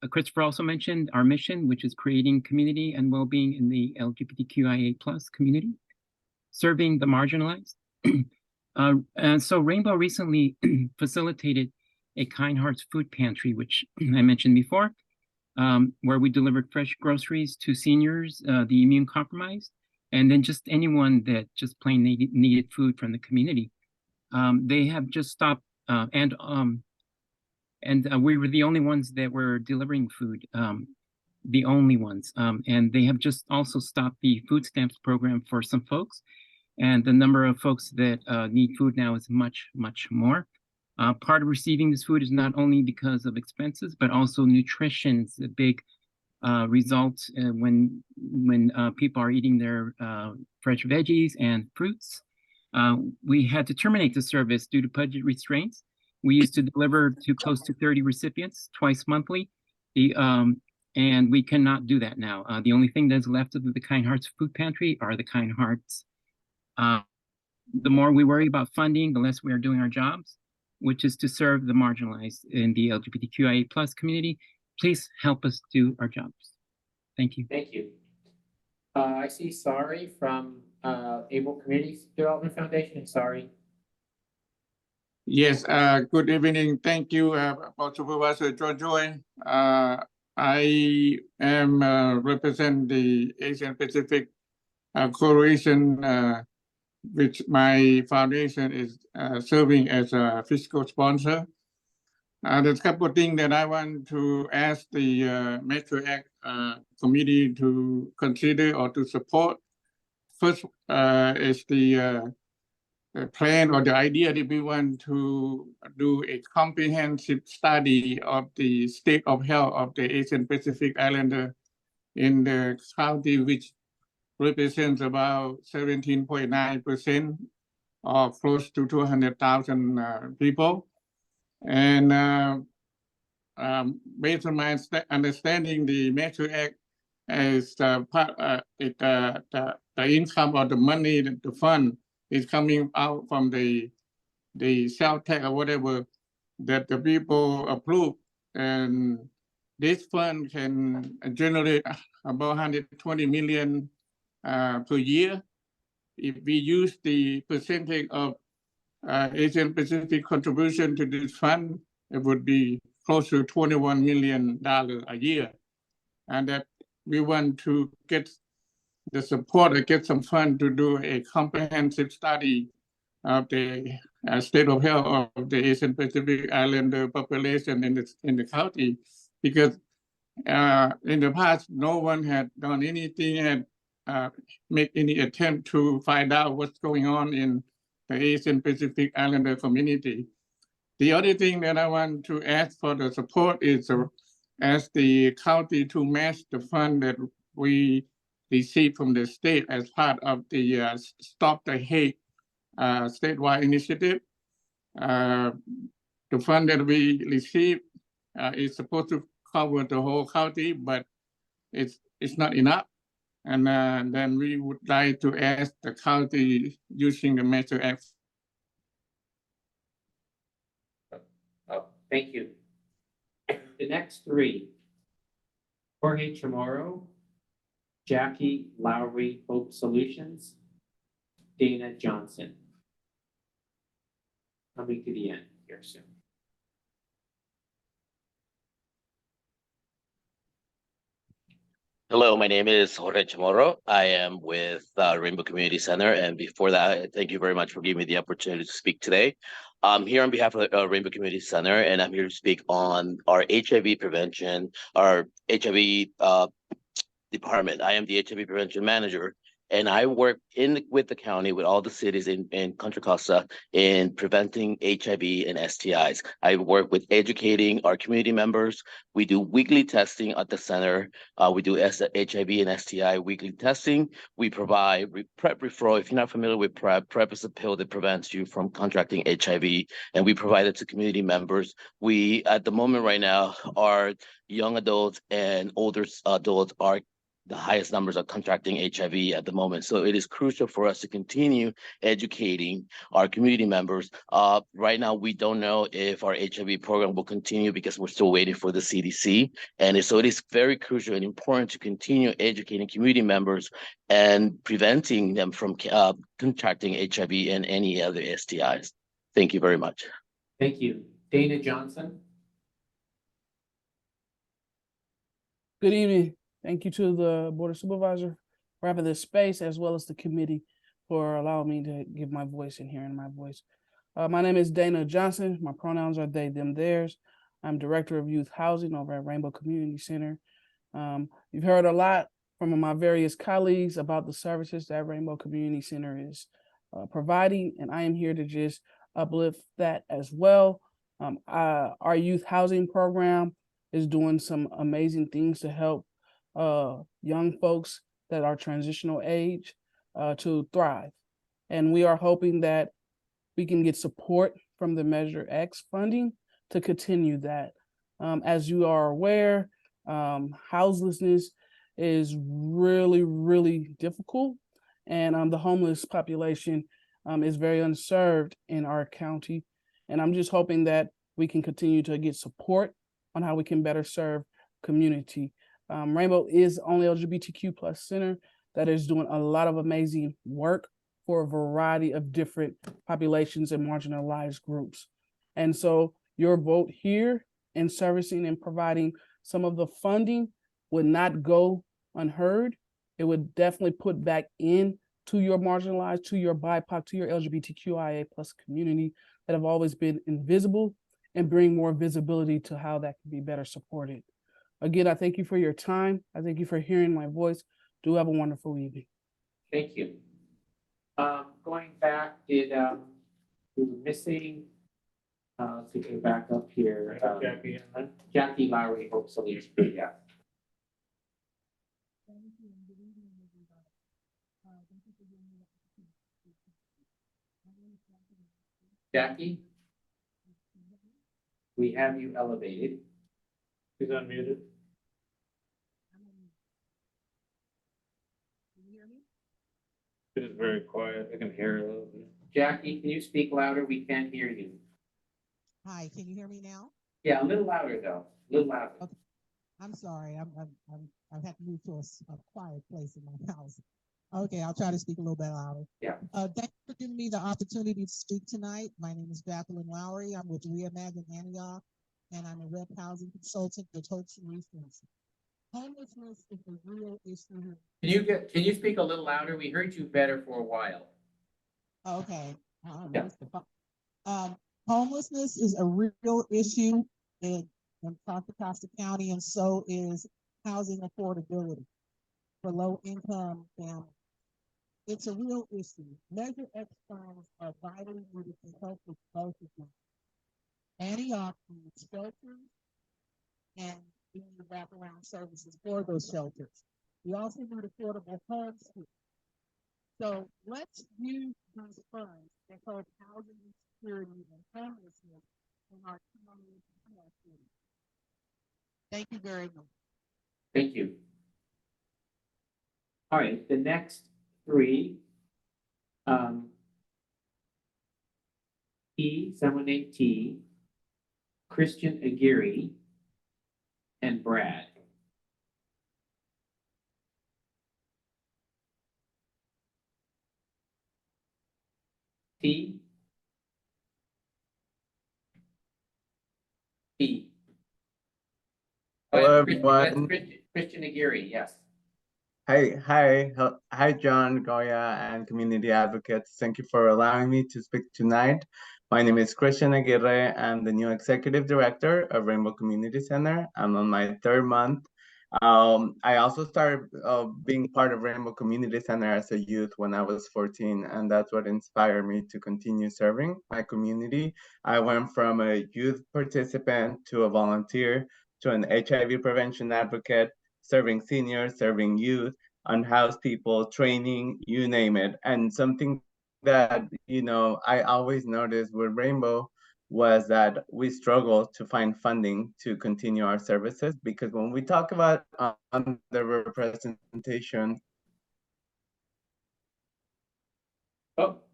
Christopher also mentioned, our mission, which is creating community and well-being in the LGBTQIA+ community, serving the marginalized. And so Rainbow recently facilitated a Kind Hearts Food Pantry, which I mentioned before, where we delivered fresh groceries to seniors, the immune compromised, and then just anyone that just plain needed food from the community. They have just stopped, and we were the only ones that were delivering food, the only ones. And they have just also stopped the food stamps program for some folks. And the number of folks that need food now is much, much more. Part of receiving this food is not only because of expenses, but also nutrition is a big result when people are eating their fresh veggies and fruits. We had to terminate the service due to budget restraints. We used to deliver to close to 30 recipients twice monthly, and we cannot do that now. The only thing that's left of the Kind Hearts Food Pantry are the Kind Hearts. The more we worry about funding, the less we are doing our jobs, which is to serve the marginalized in the LGBTQIA+ community. Please help us do our jobs. Thank you. Thank you. I see Sari from Able Community Development Foundation. Sorry. Yes, good evening. Thank you, Supervisor Joy. I am represent the Asian Pacific Coalition, which my foundation is serving as a fiscal sponsor. There's a couple of things that I want to ask the Metro Act committee to consider or to support. First is the plan or the idea that we want to do a comprehensive study of the state of health of the Asian Pacific Islander in the county, which represents about 17.9% or close to 200,000 people. And based on my understanding, the Metro Act is part the income or the money, the fund is coming out from the sales tax or whatever that the people approve, and this fund can generate about 120 million per year. If we use the percentage of Asian Pacific contribution to this fund, it would be close to $21 million a year. And that we want to get the support or get some fund to do a comprehensive study of the state of health of the Asian Pacific Islander population in the county, because in the past, no one had done anything, had made any attempt to find out what's going on in the Asian Pacific Islander community. The other thing that I want to ask for the support is ask the county to match the fund that we receive from the state as part of the Stop the Hate statewide initiative. The fund that we receive is supposed to cover the whole county, but it's not enough. And then we would like to ask the county using the Metro Act. Oh, thank you. the next three. Jorge Chamorro, Jackie Lowry, Hope Solutions, Dana Johnson. Coming to the end here soon. Hello, my name is Jorge Chamorro. I am with Rainbow Community Center. And before that, thank you very much for giving me the opportunity to speak today. I'm here on behalf of Rainbow Community Center, and I'm here to speak on our HIV prevention, our HIV department. I am the HIV prevention manager, and I work with the county, with all the cities in Contra Costa in preventing HIV and STIs. I work with educating our community members. We do weekly testing at the center. We do HIV and STI weekly testing. We provide PrEP referral. If you're not familiar with PrEP, PrEP is a pill that prevents you from contracting HIV, and we provide it to community members. We, at the moment right now, our young adults and older adults are the highest numbers of contracting HIV at the moment. So it is crucial for us to continue educating our community members. Right now, we don't know if our HIV program will continue because we're still waiting for the CDC. And so it is very crucial and important to continue educating community members and preventing them from contracting HIV and any other STIs. Thank you very much. Thank you. Dana Johnson. Good evening. Thank you to the Board of Supervisors for having this space, as well as the committee for allowing me to give my voice and hearing my voice. My name is Dana Johnson. My pronouns are they, them, theirs. I'm Director of Youth Housing over at Rainbow Community Center. You've heard a lot from my various colleagues about the services that Rainbow Community Center is providing, and I am here to just uplift that as well. Our youth housing program is doing some amazing things to help young folks that are transitional age to thrive. And we are hoping that we can get support from the Measure X funding to continue that. As you are aware, houselessness is really, really difficult. And the homeless population is very unserved in our county. And I'm just hoping that we can continue to get support on how we can better serve community. Rainbow is the only LGBTQ plus center that is doing a lot of amazing work for a variety of different populations and marginalized groups. And so your vote here in servicing and providing some of the funding would not go unheard. It would definitely put back in to your marginalized, to your BIPOC, to your LGBTQIA plus community that have always been invisible, and bring more visibility to how that can be better supported. Again, I thank you for your time. I thank you for hearing my voice. Do have a wonderful evening. Thank you. Going back, we were missing, to go back up here. Jackie Lowry, Hope Solutions. Yeah. Jackie, we have you elevated. She's unmuted. It is very quiet. I can hear her a little bit. Jackie, can you speak louder? We can't hear you. Hi, can you hear me now? Yeah, a little louder though. A little louder. Okay. I'm sorry. I've had to move to a quiet place in my house. Okay, I'll try to speak a little bit louder. Yeah. Thank you for giving me the opportunity to speak tonight. My name is Jacqueline Lowry. I'm with Reimagine Antioch, and I'm a rep housing consultant with Hope Solutions. Homelessness is a real issue. Can you speak a little louder? We heard you better for a while. Okay. Yeah. Homelessness is a real issue in Contra Costa County, and so is housing affordability for low-income families. It's a real issue. Measure X funds are vitally needed to help with both of them. Antioch needs shelters and we need wraparound services for those shelters. We also need affordable homes here. So let's use these funds to help housing insecurity and homelessness in our county. Thank you very much. Thank you. All right, the next three. Someone named T, Christian Aguirre, and Brad. T. T. Hello, That's everyone. Christian Aguirre, yes. Hi, John, Goya, and community advocates. Thank you for allowing me to speak tonight. My name is Christian Aguirre. I'm the new executive director of Rainbow Community Center. I'm on my 3rd month. I also started being part of Rainbow Community Center as a youth when I was 14, and that's what inspired me to continue serving my community. I went from a youth participant to a volunteer to an HIV prevention advocate, serving seniors, serving youth, unhoused people, training, you name it. And something that, I always noticed with Rainbow was that we struggle to find funding to continue our services, because when we talk about underrepresentation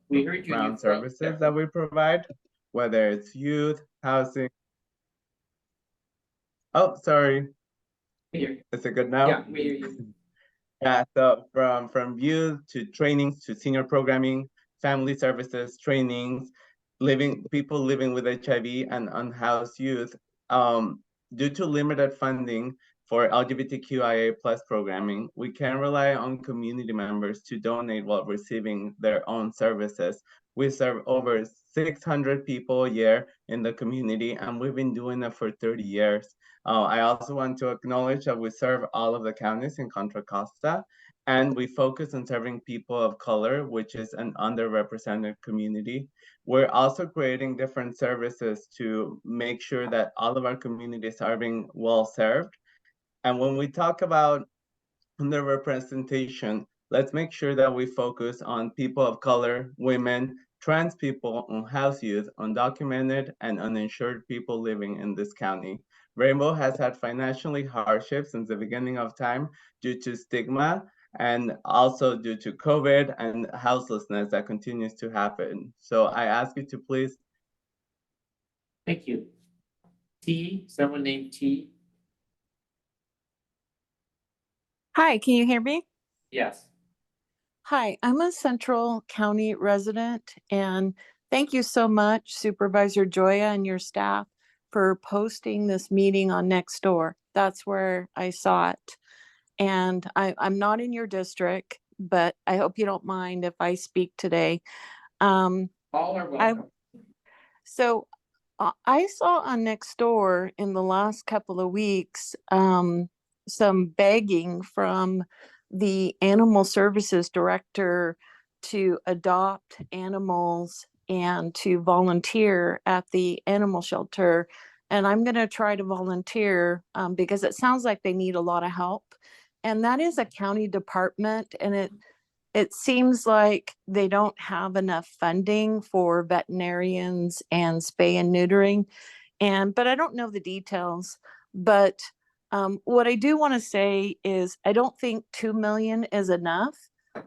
We heard you. around services that we provide, whether it's youth, housing. Oh, sorry. Is it good now? Yeah, we hear you. Yeah, so from youth to trainings to senior programming, family services, trainings, people living with HIV and unhoused youth, due to limited funding for LGBTQIA+ programming, we can rely on community members to donate while receiving their own services. We serve over 600 people a year in the community, and we've been doing it for 30 years. I also want to acknowledge that we serve all of the counties in Contra Costa, and we focus on serving people of color, which is an underrepresented community. We're also creating different services to make sure that all of our communities are being well served. And when we talk about underrepresentation, let's make sure that we focus on people of color, women, trans people, unhoused youth, undocumented, and uninsured people living in this county. Rainbow has had financially hardship since the beginning of time due to stigma and also due to COVID and houselessness that continues to happen. So I ask you to please. Thank you. T, someone named T? Hi, can you hear me? Yes. Hi, I'm a Central County resident, and thank you so much, Supervisor Joya and your staff, for posting this meeting on Nextdoor. That's where I saw it. And I'm not in your district, but I hope you don't mind if I speak today. All are welcome. I saw on Nextdoor in the last couple of weeks some begging from the animal services director to adopt animals and to volunteer at the animal shelter. And I'm going to try to volunteer because it sounds like they need a lot of help. And that is a county department, and it seems like they don't have enough funding for veterinarians and spay and neutering. But I don't know the details. But what I do want to say is I don't think 2 million is enough.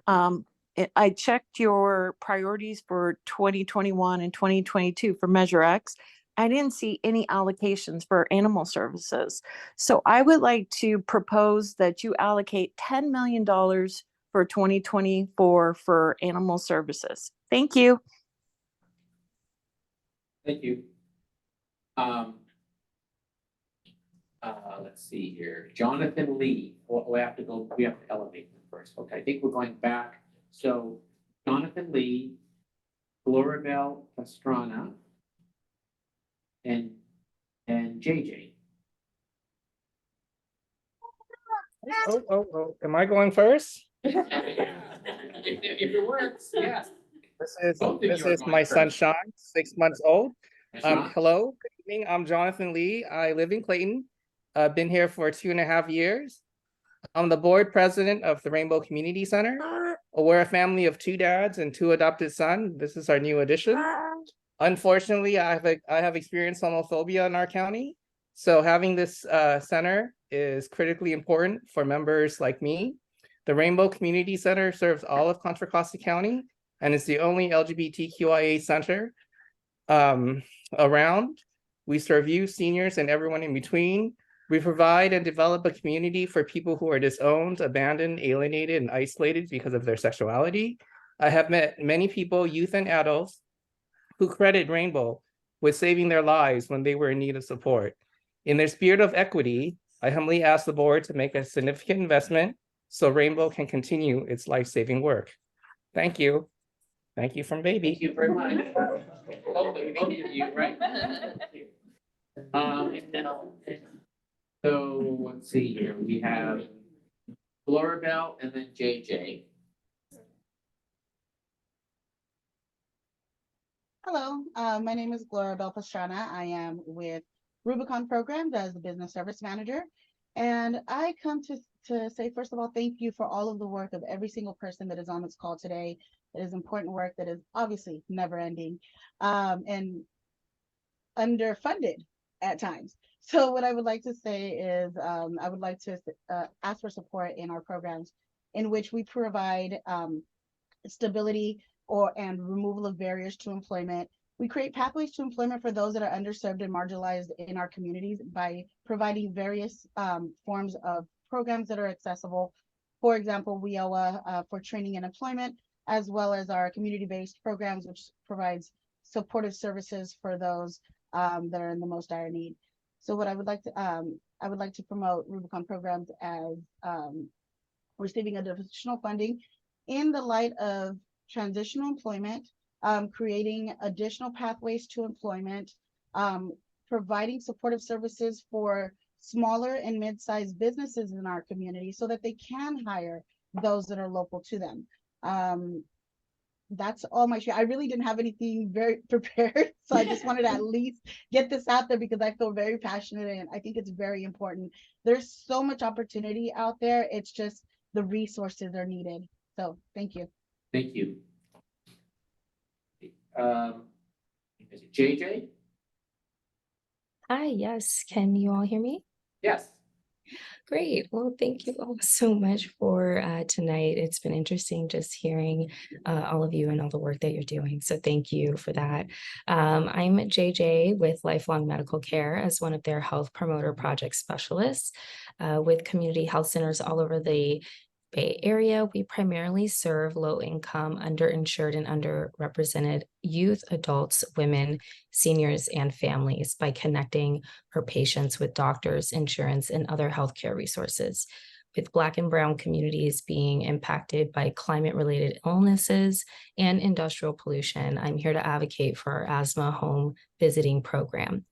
I checked your priorities for 2021 and 2022 for Measure X. I didn't see any allocations for animal services. So I would like to propose that you allocate $10 million for 2024 for animal services. Thank you. Thank you. Let's see here. Jonathan Lee. We have to elevate them first. Okay, I think we're going back. So Jonathan Lee, Glorabel Pastrana, and JJ. Oh, am I going first? If it works, yes. This is my son Sean, 6 months old. Hello, good evening. I'm Jonathan Lee. I live in Clayton. I've been here for 2.5 years. I'm the board president of the Rainbow Community Center. We're a family of 2 dads and 2 adopted sons. This is our new addition. Unfortunately, I have experienced homophobia in our county. So having this center is critically important for members like me. The Rainbow Community Center serves all of Contra Costa County and is the only LGBTQIA center around. We serve youth, seniors, and everyone in between. We provide and develop a community for people who are disowned, abandoned, alienated, and isolated because of their sexuality. I have met many people, youth and adults, who credit Rainbow with saving their lives when they were in need of support. In their spirit of equity, I humbly ask the board to make a significant investment so Rainbow can continue its life-saving work. Thank you. Thank you from baby. Thank you very much. Both of you, right? So let's see here, we have Floribel and then JJ. Hello, my name is Glorabel Pastrana. I am with Rubicon Programs as the Business Service Manager. And I come to say, first of all, thank you for all of the work of every single person that is on this call today. It is important work that is obviously never ending and underfunded at times. So what I would like to say is I would like to ask for support in our programs in which we provide stability and removal of barriers to employment. We create pathways to employment for those that are underserved and marginalized in our communities by providing various forms of programs that are accessible. For example, WIOA for training and employment, as well as our community-based programs, which provides supportive services for those that are in the most dire need. So what I would like to promote Rubicon Programs as receiving additional funding in the light of transitional employment, creating additional pathways to employment, providing supportive services for smaller and mid-sized businesses in our community so that they can hire those that are local to them. That's all my share. I really didn't have anything very prepared, so I just wanted to at least get this out there because I feel very passionate and I think it's very important. There's so much opportunity out there. It's just the resources are needed. So thank you. Thank you. Is it JJ? Hi, yes. Can you all hear me? Yes. Great. Well, thank you all so much for tonight. It's been interesting just hearing all of you and all the work that you're doing. So thank you for that. I'm JJ with Lifelong Medical Care as one of their health promoter project specialists with community health centers all over the Bay Area. We primarily serve low-income, underinsured, and underrepresented youth, adults, women, seniors, and families by connecting our patients with doctors, insurance, and other healthcare resources. With Black and Brown communities being impacted by climate-related illnesses and industrial pollution, I'm here to advocate for our asthma home visiting program.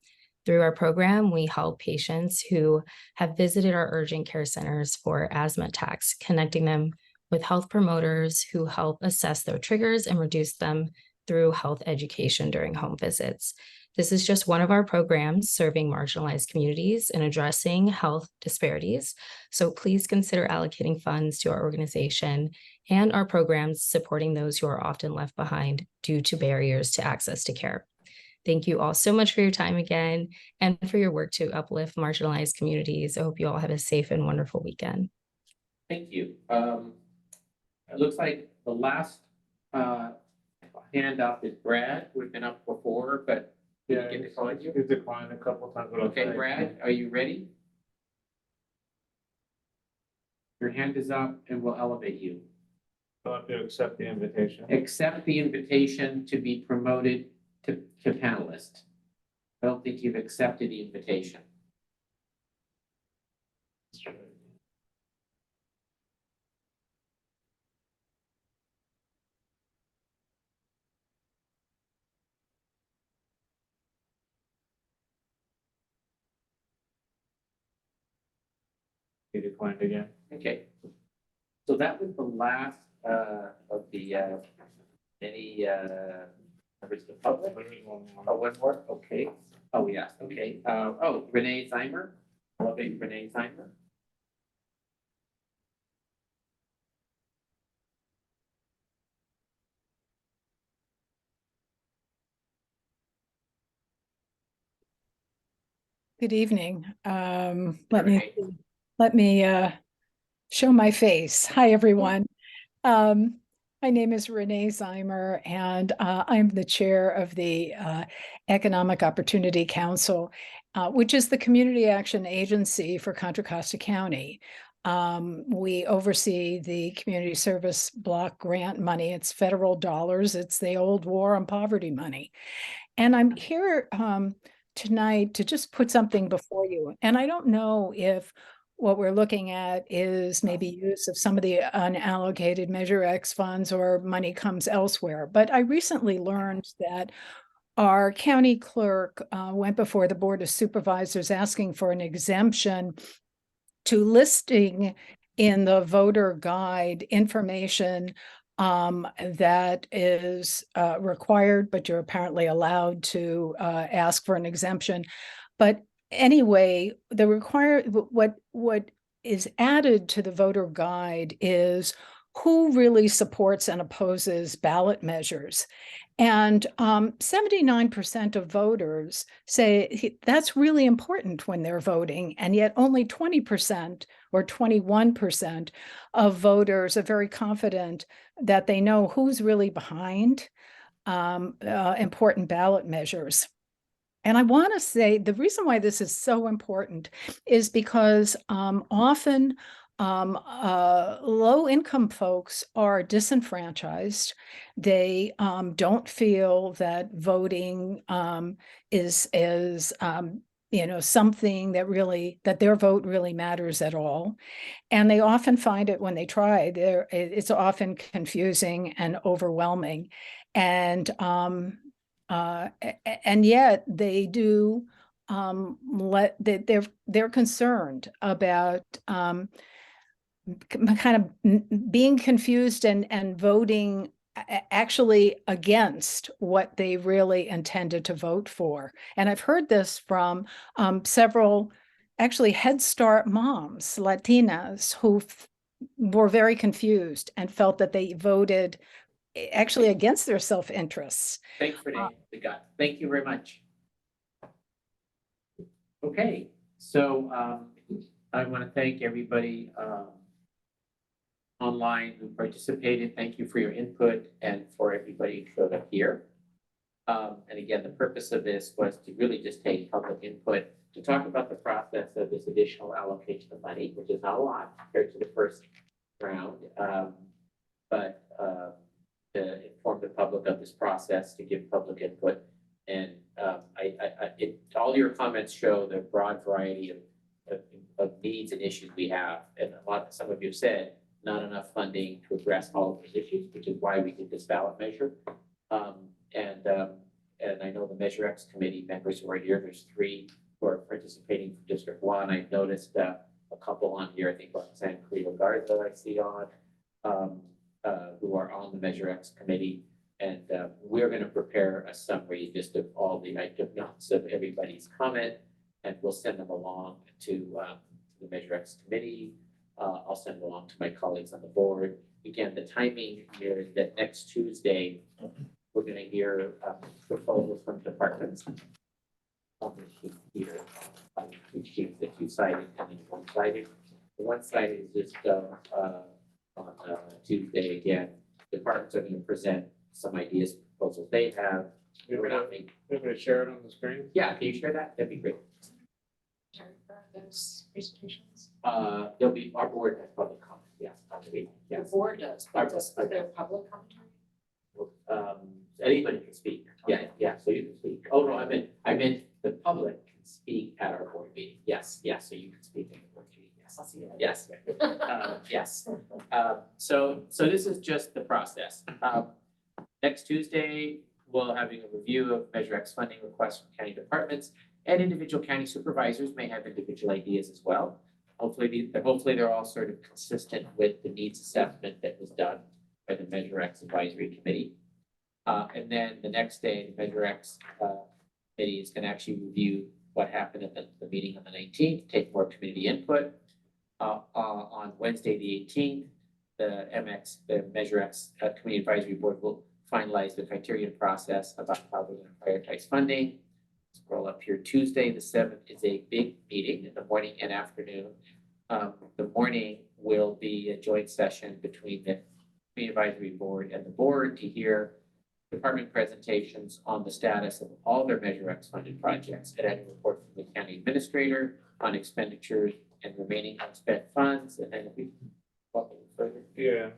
Through our program, we help patients who have visited our urgent care centers for asthma attacks, connecting them with health promoters who help assess their triggers and reduce them through health education during home visits. This is just one of our programs serving marginalized communities and addressing health disparities. So please consider allocating funds to our organization and our programs supporting those who are often left behind due to barriers to access to care. Thank you all so much for your time again and for your work to uplift marginalized communities. I hope you all have a safe and wonderful weekend. Thank you. It looks like the last hand up is Brad, who's been up before, but Yeah, it's declined a couple of times. But okay, Brad, are you ready? Your hand is up and we'll elevate you. I'll have to accept the invitation. Accept the invitation to be promoted to panelist. I don't think you've accepted the invitation. You declined again. Okay. So that was the last of the any members of the public. Oh, one more. Okay. Oh, yes. Okay. Oh, Renee Zeimer. Elevate Renee Zeimer. Good evening. Let me show my face. Hi, everyone. My name is Renee Zeimer, and I'm the chair of the Economic Opportunity Council. which is the community action agency for Contra Costa County. We oversee the community service block grant money. It's federal dollars. It's the old war on poverty money. And I'm here tonight to just put something before you. And I don't know if what we're looking at is maybe use of some of the unallocated Measure X funds or money comes elsewhere. But I recently learned that our county clerk went before the Board of Supervisors asking for an exemption to listing in the voter guide information that is required, but you're apparently allowed to ask for an exemption. But anyway, what is added to the voter guide is who really supports and opposes ballot measures. And 79% of voters say that's really important when they're voting, and yet only 20% or 21% of voters are very confident that they know who's really behind important ballot measures. And I want to say the reason why this is so important is because often low-income folks are disenfranchised. They don't feel that voting is something that their vote really matters at all. And they often find it when they try. It's often confusing and overwhelming. And yet they do they're concerned about kind of being confused and voting actually against what they really intended to vote for. And I've heard this from several actually Head Start moms, Latinas, who were very confused and felt that they voted actually against their self-interests. Thanks, Renee. Thank you very much. Okay, so I want to thank everybody online who participated. Thank you for your input and for everybody who showed up here. And again, the purpose of this was to really just take public input to talk about the process of this additional allocation of money, which is not a lot compared to the first round, but to inform the public of this process, to give public input. And all your comments show the broad variety of needs and issues we have. And some of you said, not enough funding to address all of those issues, which is why we did this ballot measure. And I know the Measure X committee members who are here, there's 3 who are participating from District 1. I've noticed a couple on here, I think Roxanne Cleo Garza I see on, who are on the Measure X committee. And we're going to prepare a summary just of all the notes of everybody's comment, and we'll send them along to the Measure X committee. I'll send it along to my colleagues on the board. Again, the timing here is that next Tuesday, we're going to hear proposals from departments. On the sheet here, 2 sheets that you cited and then 1-sided. The 1-sided is just on Tuesday again. Departments are going to present some ideas, proposals they have. We're not making. We're going to share it on the screen. Yeah, can you share that? That'd be great. Those presentations? There'll be, our board has public comment, yes. The board does, but does there public commentary? Anybody can speak. Yeah, so you can speak. Oh, no, I meant the public can speak at our board meeting. Yes, so you can speak at the board meeting. Yes. I'll see you. Yes. Yes. So this is just the process. Next Tuesday, we'll having a review of Measure X funding requests from county departments, and individual county supervisors may have individual ideas as well. Hopefully they're all sort of consistent with the needs assessment that was done by the Measure X Advisory Committee. And then the next day, the Measure X committee is going to actually review what happened at the meeting on the 19th, take more community input. On Wednesday, the 18th, the Measure X Community Advisory Board will finalize the criterion process about how we're going to prioritize funding. Scroll up here. Tuesday, the 7th is a big meeting in the morning and afternoon. The morning will be a joint session between the Community Advisory Board and the board to hear department presentations on the status of all their Measure X funded projects, an annual report from the county administrator on expenditures and remaining unspent funds, and then if we further. Yeah.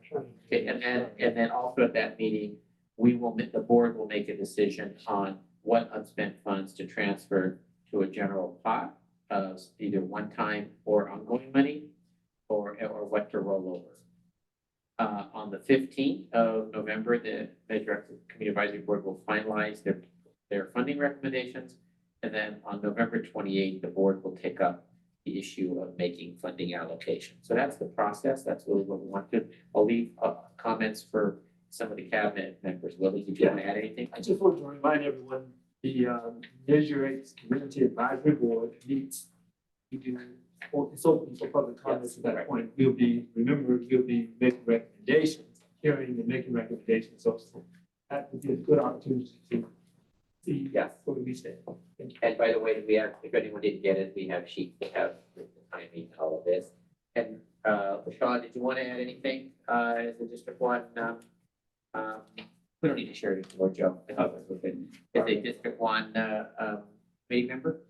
Okay, and then also at that meeting, the board will make a decision on what unspent funds to transfer to a general pot of either one-time or ongoing money, or what to roll over. On the 15th of November, the Measure X Community Advisory Board will finalize their funding recommendations. And then on November 28th, the board will take up the issue of making funding allocation. So that's the process. That's really what we want to. I'll leave comments for some of the cabinet members. Willie, did you want to add anything? I just want to remind everyone, the Measure X Community Advisory Board meets. It's open for public comments at that point. We'll be making recommendations, hearing and making recommendations. So that would be a good opportunity to see where we stand. And by the way, if anyone didn't get it, we have sheets that have the timing and all of this. And LaShawn, did you want to add anything as a District 1? We don't need to share it anymore, Joe. I thought it was good. As a District 1 committee member?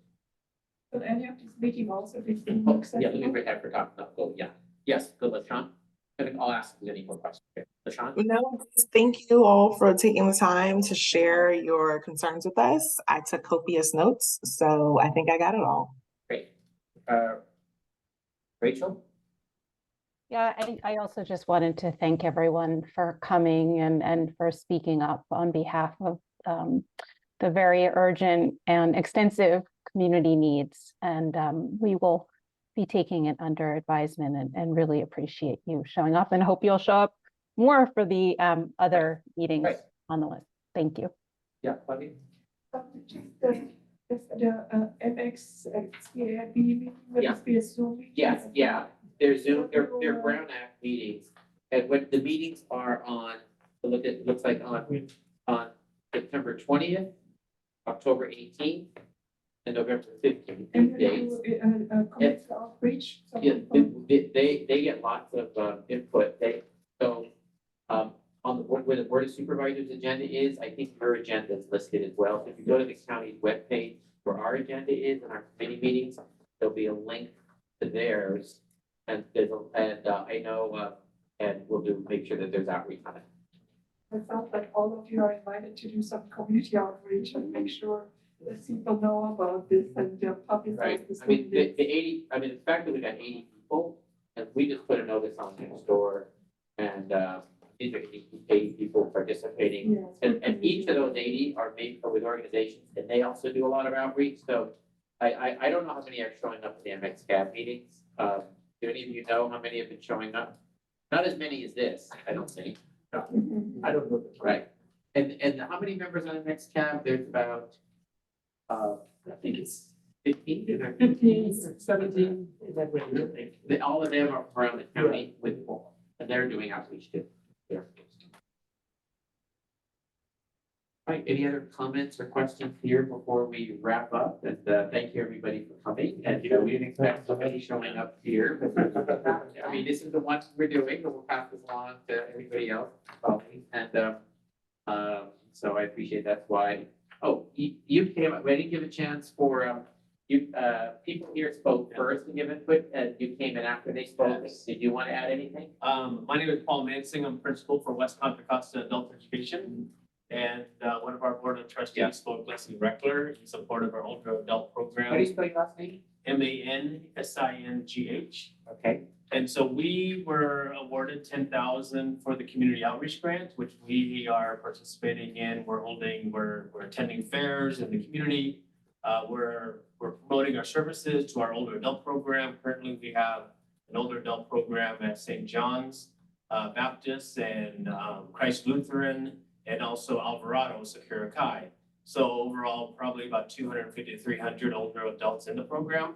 But any of these meeting also be. Yeah, let me bring that for Dr. Go. Yeah. Yes, good, LaShawn. I think I'll ask if there's any more questions. LaShawn? No, thank you all for taking the time to share your concerns with us. I took copious notes, so I think I got it all. Great. Rachel? Yeah, I also just wanted to thank everyone for coming and for speaking up on behalf of the very urgent and extensive community needs. And we will be taking it under advisement and really appreciate you showing up, and hope you'll show up more for the other meetings on the list. Thank you. Yeah, Bobby? The MXCAB meeting, will this be a Zoom meeting? Yes, yeah. They're Zoom, they're Brown Act meetings. And when the meetings are on, it looks like on September 20th, October 18th, and November 15th. And days. community outreach. Yeah, they get lots of input. On the board, where the Board of Supervisors agenda is, I think your agenda is listed as well. So if you go to the county's webpage where our agenda is and our committee meetings, there'll be a link to theirs. And I know, and we'll make sure that there's outreach on it. It sounds like all of you are invited to do some community outreach and make sure that people know about this and publicize Right. this. I mean, the fact that we got 80 people, and we just put a notice on the store, and these are 80 people participating. Yes. And each of those 80 are made with organizations, and they also do a lot of outreach. So I don't know how many are showing up at the MXCAB meetings. Do any of you know how many have been showing up? Not as many as this, I don't think. I don't know. Right. And how many members on MXCAB? There's about, I think it's 15? 15, 17, in that range, I think. All of them are around the county and they're doing outreach too. Yeah. All right, any other comments or questions here before we wrap up? And thank you everybody for coming. And we didn't expect somebody showing up here. But, I mean, this is the one we're doing, but we'll pass this along to everybody else. And so I appreciate that's why. Oh, you came up, we didn't give a chance for people here spoke first to give input, and you came in after they spoke. Yes. Did you want to add anything? My name is Paul Mansing. I'm principal for West Contra Costa Adult Education. And one of our board of trustees spoke, Leslie Reckler, in support of our older adult program. How do you spell your last name? MANSINGH. Okay. And so we were awarded 10,000 for the community outreach grant, which we are participating in. We're attending fairs in the community. We're promoting our services to our older adult program. Currently, we have an older adult program at St. John's Baptist and Christ Lutheran, and also Alvarado Sakura Kai. So overall, probably about 250 to 300 older adults in the program.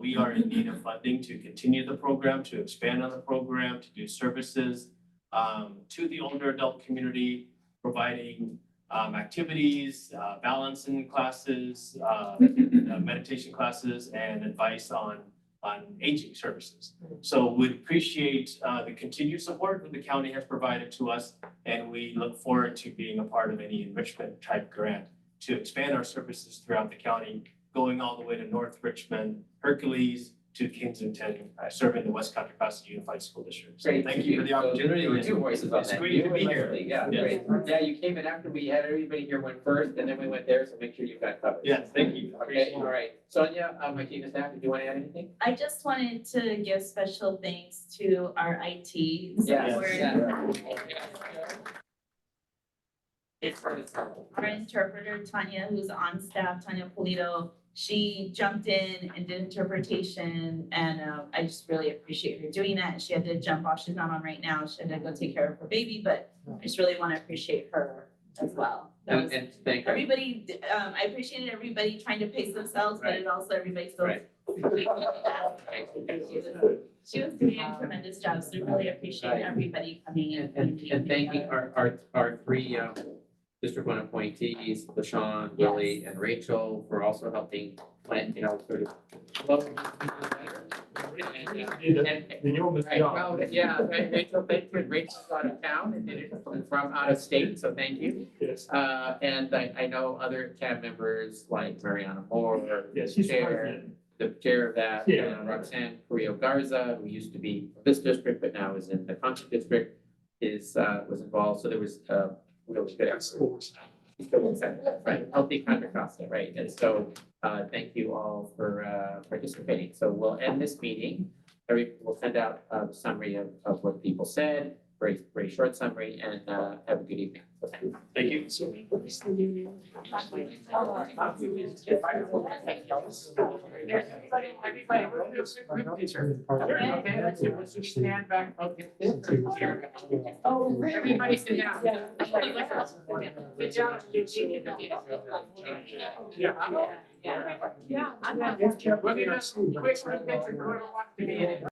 We are in need of funding to continue the program, to expand on the program, to do services to the older adult community, providing activities, balancing classes, meditation classes, and advice on on aging services. So we appreciate the continued support that the county has provided to us, and we look forward to being a part of any enrichment type grant to expand our services throughout the county, going all the way to North Richmond, Hercules, to Kensington, serving the West Contra Costa Unified School District. So Great, thank you for the opportunity. There were two voices on It's that. great You to be and here. Leslie. Yeah, Yes. great. Yeah, you came in after we had everybody here went first, and then we went there, so make sure you got covered. Yes, thank you. Okay, all right. Sonia, my chief of staff, did you want to add anything? I just wanted to give special thanks to our IT support. Our interpreter, Tanya, who's on staff, Tanya Polito, she jumped in and did interpretation, and I just really appreciate her doing that. She had to jump off. She's not on right now. She had to go take care of her baby, but I just really want to appreciate her as well. That was- And thank you. Everybody, I appreciated everybody trying to pace themselves, but it also everybody still. Right. She was doing a tremendous job, so I really appreciate everybody coming in. And thanking our three District One appointees, LaShawn, Willie, and Rachel, for also helping plan, sort of. Well, yeah, Rachel, thank you. Rachel's out of town and did it from out of state, so thank you. Yes. And I know other CAB members like Mariana Moore, Yes, she's chair, the chair of that, Yeah. Roxanne Carrillo Garza, who used to be this district, but now is in the Concha district, was involved. So there was really good effort. Right, healthy Contra Costa, right? And so thank you all for participating. So we'll end this meeting. We'll send out a summary of what people said, very short summary, and have a good evening. Thank you. Stand back. Oh, everybody sit down. Good job. Yeah. I'm not. We're gonna quick, quick, quick,